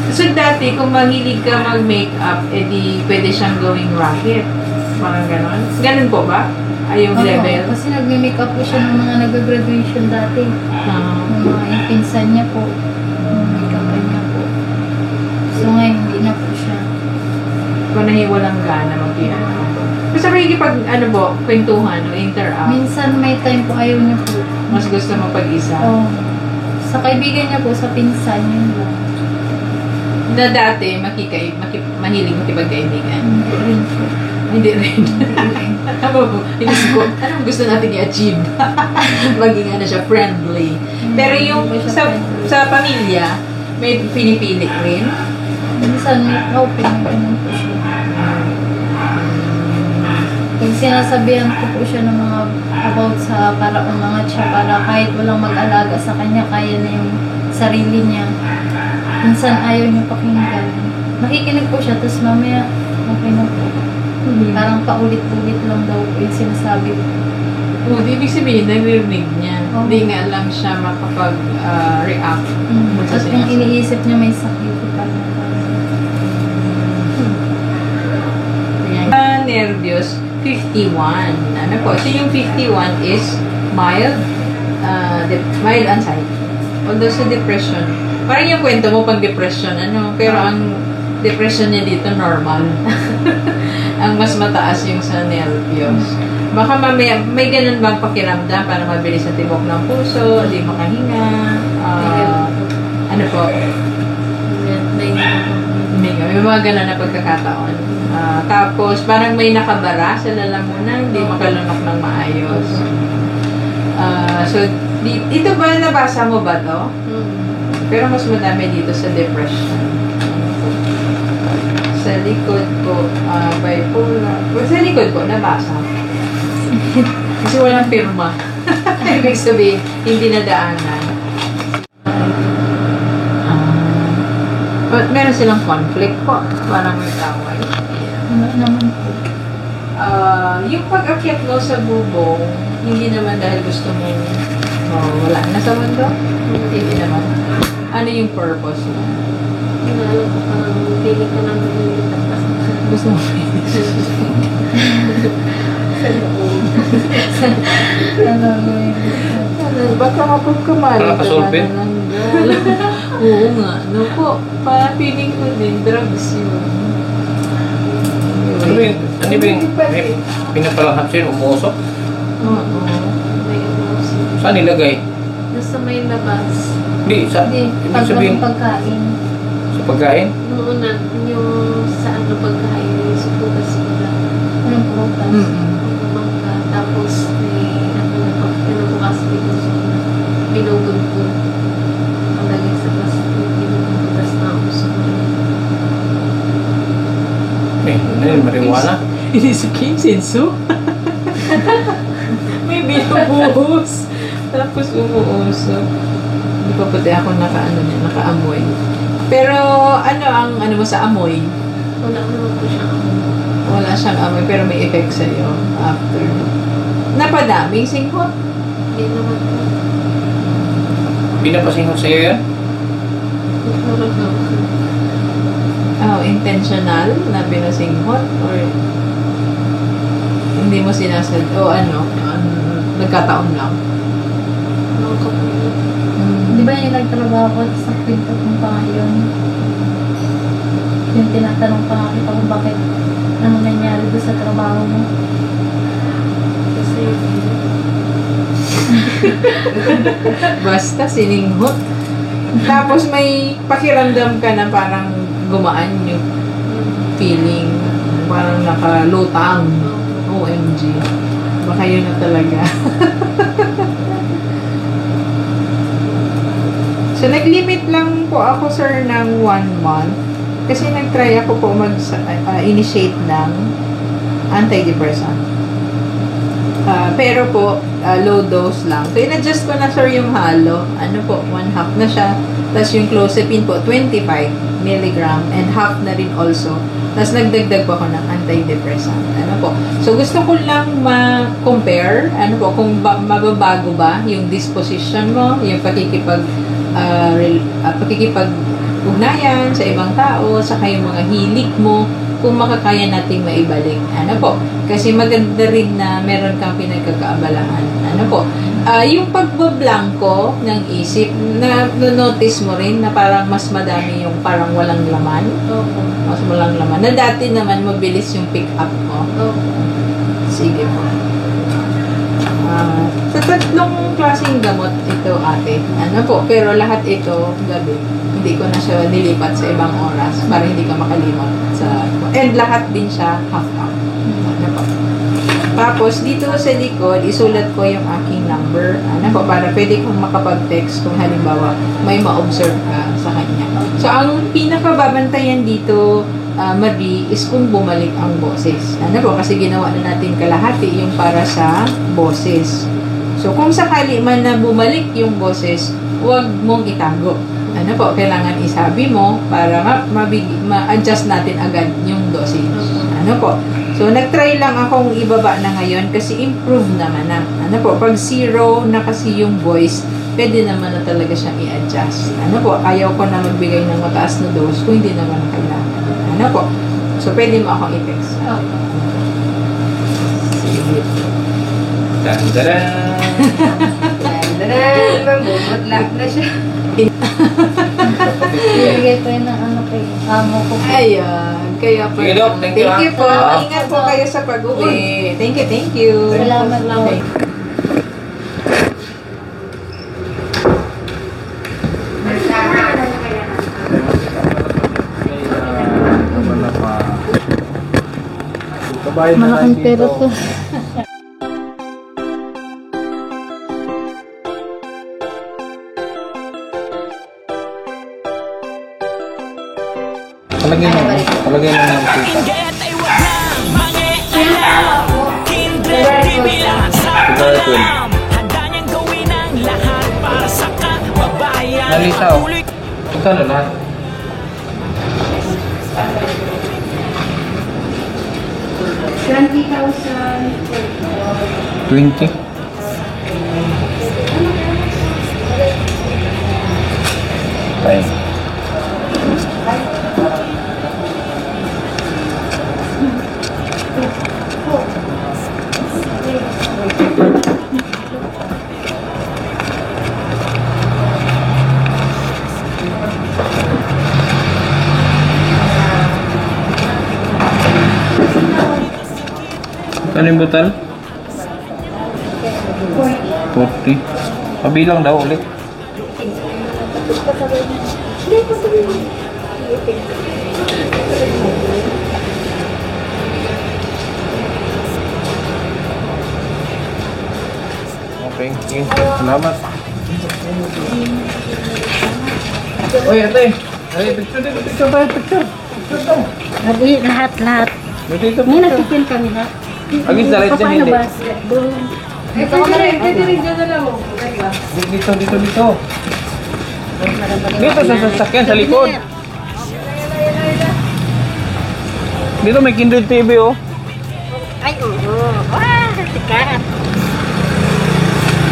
So dati, kung mahilig ka mag-makeup, edi pwede siyang gawing racket. Parang ganon. Ganon po ba? Ay, yung Opo, level? kasi nagme-makeup po siya ng mga nag-graduation dati. Ng mga yung pinsan niya po. Yung make-upan niya po. So ngayon, hindi na po siya. Kung nahiwalang gana mag-piano. Basta may kwentuhan o interact. Minsan may time po ayaw niya po. Mas gusto mo pag-isa. Sa kaibigan niya po, sa pinsan, yun lang. Na dati, mahilig makipagkaibigan. Hindi rin po. Hindi rin. Tama po. Inisip ko, anong gusto natin i-achieve? Maging siya, friendly. Pero yung Hindi po siya friendly. sa pamilya, may pinipili rin. Minsan may ganun po siya. Pag sinasabihan ko po siya ng mga about sa para umangat siya, para kahit walang mag-alaga sa kanya, kaya na yung sarili niya. Minsan ayaw niya pakinggan. Nakikinig po siya, tapos mamaya okay na po. Parang paulit-ulit lang daw po yung sinasabi ko. Ibig sabihin, naririnig niya. Oo. Hindi nga lang siya makapag-react. Tapos kung iniisip niya may sakit, parang nervyos, 51. Ano po? So, yung 51 is mild anxiety. Although sa depression, parang yung kwento mo pag depression, pero ang depression niya dito normal. Ang mas mataas yung sa nervyos. Baka mamaya, may ganun bang pakiramdam para mabilis ang tibok ng puso, hindi makahinga, ano po? May mga ganun na pagkakataon. Tapos, parang may nakabara sa lalamunan, hindi makalunok ng maayos. So, ito ba, nabasa mo ba to? Pero mas madami dito sa depression. Sa likod po, bipolar. Sa likod po, nabasa. Kasi walang pirma. Ibig sabihin, hindi nadaanan. But meron silang conflict po. Parang may taway. wala naman po. Yung pag-akyat mo sa bubong, hindi naman dahil gusto mo wala na sa mundo? Hindi naman. Ano yung purpose mo? Alam ko parang feeling ko lang Gusto mo baka mapagkamali Nakakasulpin? Oo nga. No po. Parang feeling ko din, drugs yun. Ano ba yung pinapalanghap siya, umuusok? Oo. Saan nilagay? Nasa may labas. Hindi, Hindi, ibig sabihin, pagkain. sa pagkain? Noon na, yung sa ano pagkain, yung supugas nila. Anong prutas? Mangga. Tapos, may ano na pag pinabukas dito sa binugod ko. Palagay sa plastic, binubugas na ako sa mga. Ano yun, marijuana? Inisip ko yung senso. May binubuhos. Tapos umuusok. Hindi pa pati ako nakaamoy. Pero ano mo sa amoy? Wala naman po siya ako. Wala siyang amoy pero may effect sa'yo after. Napadaming singhot? Hindi naman po. Pinapasinghot sa'yo yan? Parang Intentional na binasinghot? Or hindi mo sinasad? O nagkataon lang? Di ba yung nagtrabaho ko sa kwento kong pa ngayon? Yung tinatanong pa nga kita kung bakit ano nangyari doon sa trabaho mo. Kasi Basta sininghot. Tapos may pakiramdam ka na parang gumaan yung feeling. Parang nakalutang. OMG. Baka yun na talaga. So, nag-limit lang po ako, sir, ng 1 month. Kasi nag-try ako po mag-initiate ng antidepressant. Pero po, low dose lang. So, in-adjust ko na, sir, yung halo. Ano po, 1/2 na siya. Tapos yung clozapine po, 25 mg and half na rin also. Tapos nagdagdag po ako ng antidepressant. Ano po. So, gusto ko lang ma-compare, ano po, kung mababago ba yung disposition mo, yung pakikipag-ugnayan sa ibang tao, saka yung mga hilig mo, kung makakaya nating maibalik. Ano po? Kasi maganda rin na meron kang pinagkakaabalahan. Ano po? Yung pagbablanko ng isip, na-notice mo rin na parang mas madami yung parang walang laman. opo. Mas walang laman. Na dati naman mabilis yung pick up mo. Opo. Sige po. Sa tatlong klaseng gamot ito, ate. Ano po? Pero lahat ito, gabi. Hindi ko na siya nilipat sa ibang oras para hindi ka makalimot. And lahat din siya half-half. Ano po? Tapos, dito sa likod, isulat ko yung aking number. Ano po? Para pwede kang makapag-text kung halimbawa may ma-observe ka sa kanya. So, ang pinakababantayan dito, Marie, is kung bumalik ang boses. Ano po? Kasi ginawa na natin kalahati yung para sa boses. So, kung sakali man na bumalik yung boses, huwag mong itago. Ano po? Kailangan isabi mo para ma-adjust natin agad yung dosage. Ano po? So, nag-try lang akong ibaba na ngayon kasi improve naman na. Ano po? Pag 0 na kasi yung voice, pwede naman na talaga siyang i-adjust. Ano po? Ayaw ko na magbigay ng mataas na dose kung hindi naman kailangan. Ano po? So, pwede mo akong i-text. Sige. Dandaran! Dandaran! Mamumutla na siya. Ibigay ko yun ng ano kay amo ko. Ayan. Kaya po. Sige, Doc. Thank you, Thank you po. ah. Ingat po kayo sa pag-uwi. Thank you, thank you. Salamat po. Okay. Malaking pera to. Palagay mo ng kita. Nalitaw. Magkano lahat? 20. Tayo. Ano yung butal? 40. Pabilang daw ulit. Okay, okay. Salamat. Oy, ate. Ay, picture dito, picture tayo, picture. Picture tayo. Lahat. Dito, May picture. nagtitin kami na. Agis na rin dyan, Paano hindi. ba? Doon. Ito ka rin, dyan na lang mo. Dito. Dito sa sasakyan, sa likod. Dito may Kindle TV, oh. Ay, oo. Sikat.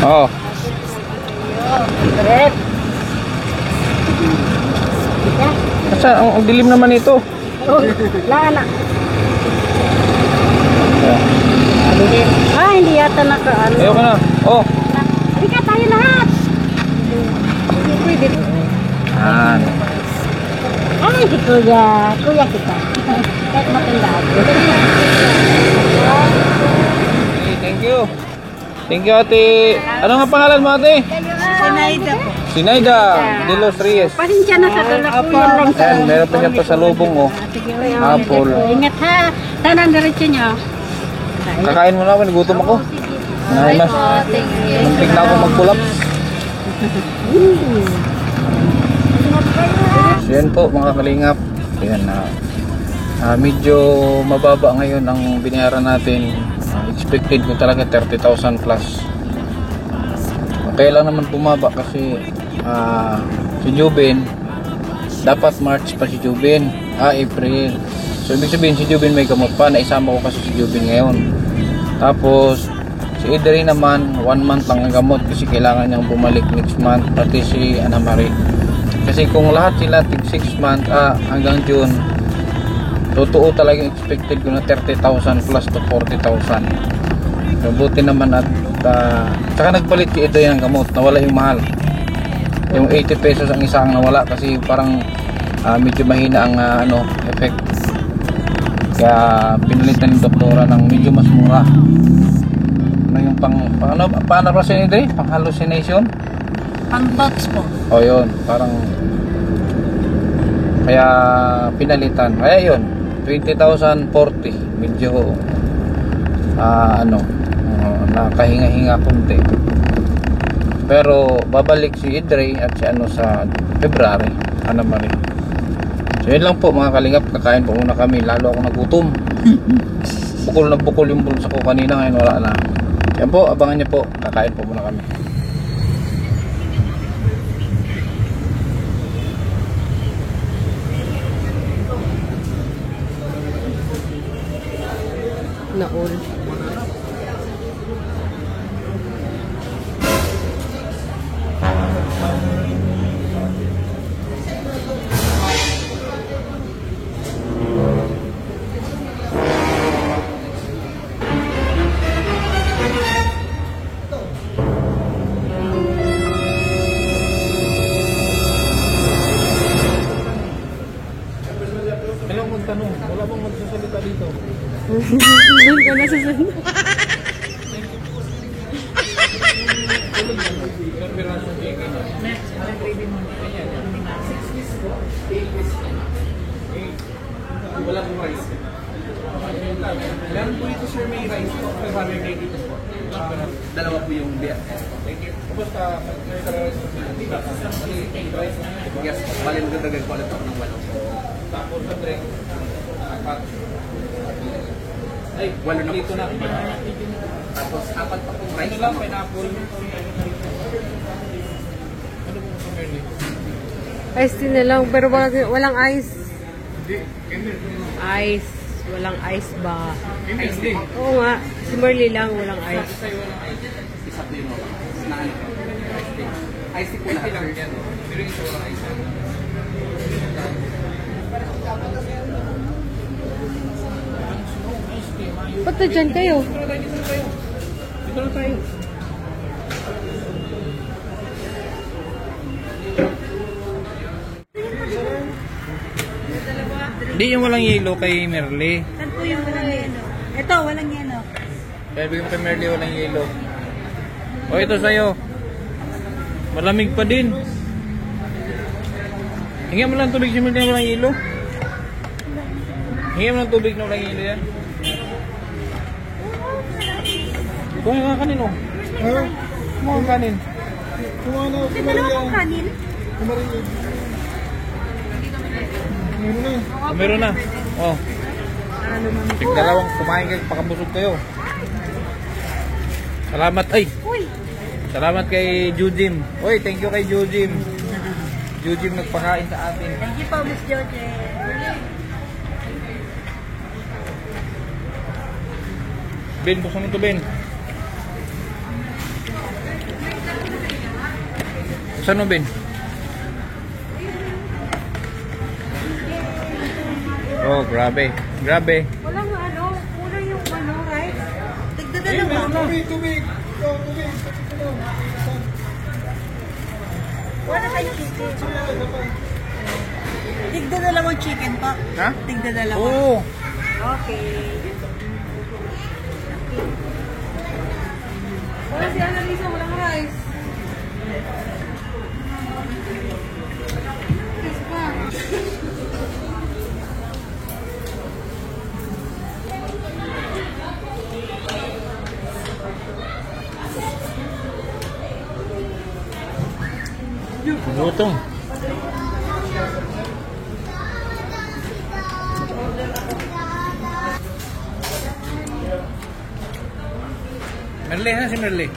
Oh. Correct. Kasi ang dilim naman ito. Oh, lana. Hindi yata naka ano. Ayoko na. Oh. Halika tayo lahat. Pwede po. Yan. Ay, si kuya. Kuya kita. Kahit matanda ako. Okay, thank you. Thank you, ate. Ano nga pangalan mo, ate? Sinaida po. Sinaida de los Reyes. Pasensya na sa dala ko yan lang sa... Ayan, meron pa siya pasalubong, oh. Sige, Apple. ingat ha. Tanang diretso niyo. Kakain mo na ako, nagutom ako. Ay, mas. Muntik na ako mag-collapse. So, yan po mga kalingap. Ayan na. Medyo mababa ngayon ang binayaran natin. Expected ko talaga 30,000 plus. Kaya lang naman bumaba kasi si Jubin, dapat March pa si Jubin. April. So ibig sabihin si Jubin may gamot pa. Naisama ko kasi si Jubin ngayon. Tapos si Idri naman 1 month lang ang gamot kasi kailangan niyang bumalik next month. Pati si Ana Marie. Kasi kung lahat sila tig 6 months hanggang June, totoo talaga yung expected ko na 30,000 plus to 40,000. So buti naman at saka nagpalit si Idri ng gamot, nawala yung mahal. Yung 80 pesos ang isang nawala kasi parang medyo mahina ang effect. Kaya pinalitan ng doktora ng medyo mas mura. Ano yung paano ba siya Idri? Pang hallucination? Pang box po. O yun, parang kaya pinalitan. Kaya yun, 20,040 medyo nakahinga-hinga konti. Pero babalik si Idri at si sa February, Ana Marie. So yun lang po mga kalingap, kakain po muna kami, lalo ako nagutom. Bukol na bukol yung bulsa ko kanina, ngayon wala na. Yan po, abangan niyo po, kakain po muna kami. Na-all. Kailangan magtanong, wala bang magsasalita dito? Doon ka nasusunod. Wala pong rice. Meron po ito sir, may rice po. Pero may dito po. Dalawa po yung beer. Thank you. Tapos may rice po sila. Rice. Yes, bali magdagdag po ulit ako ng 8. Tapos sa drink, 4. Ay, 8 na dito na. Tapos 4 pa pong rice. Ano lang, pineapple. Ano po sa Merly? Ice tea na lang, pero walang ice. Ice. Walang ice ba? Ice tea. Oo nga. Si Marley lang, walang ice. Sa'yo walang ice. Isa po yung mga. Naan ko. Ice tea. Ice tea po lahat. Ice tea lang yan. Pero yung isa walang ice. Ba't na dyan kayo? Dito na tayo. Hindi yung walang yelo kay Merly. Saan po yung walang yelo? Ito, walang yelo. Kaya bigyan kay Merly walang yelo. O ito sa'yo. Malamig pa din. Hingyan mo lang tubig si Merly na walang yelo. Hingyan mo lang tubig na walang yelo yan. Kuha nga kanin o. Kuha nga kanin. May dalawa kong kanin. Meron na. Oh. Tigdalawang kumain kayo, pakabusog kayo. Salamat ay. Salamat kay Jujim. Oy, thank you kay Jujim. Jujim nagpakain sa atin. Thank you po, Miss Joje. Ben, buksan mo to Ben. Buksan mo Ben. Oh, grabe. Grabe. Walang kulang yung rice. Tigdadalawa. Tubig. Wala tayong chicken. Tigda dalawang chicken pa. Ha? Tigda dalawa. Oo. Okay. Wala si Annalisa, walang rice. Kiss pa. Gutom. Merle, ha si Merle?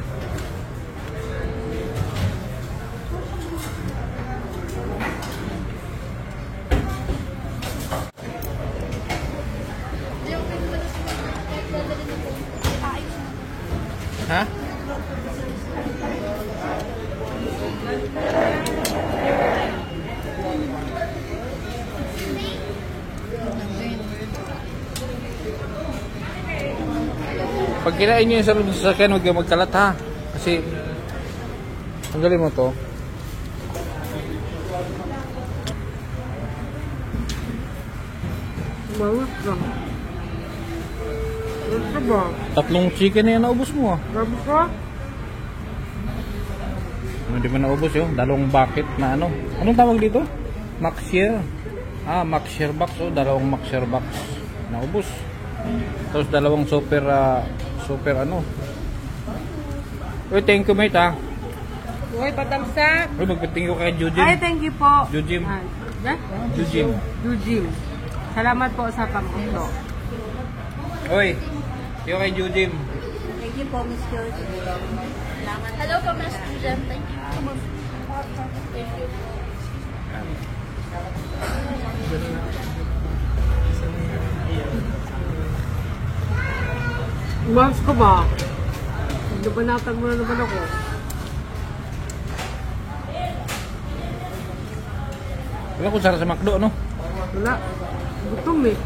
Ha? Pag kinain nyo yung sa loob ng sasakyan, huwag kayo magkalat ha. Kasi, tanggalin mo to. Bawat lang. Ano ba? Tatlong chicken na yan naubos mo ah. Gabi ka? Hindi mo naubos yun. Dalawang bucket na ano. Anong tawag dito? Maxer. Ah, Maxer box. Oh, dalawang Maxer box. Naubos. Tapos dalawang super ano. Uy, thank you mate ha. Uy, patamsak. Uy, magpating ko kay Jujim. Ay, thank you po. Jujim. Yeah? Jujim. Jujim. Salamat po sa pagpunto. Uy, yung kay Jujim. Thank you po, Miss George. Salamat. Hello po, mga student. Thank you. Thank you. Umalis ko ba? Nabanatan mo na naman ako. Wala kung sarap sa McDo, no? Wala. Gutom eh.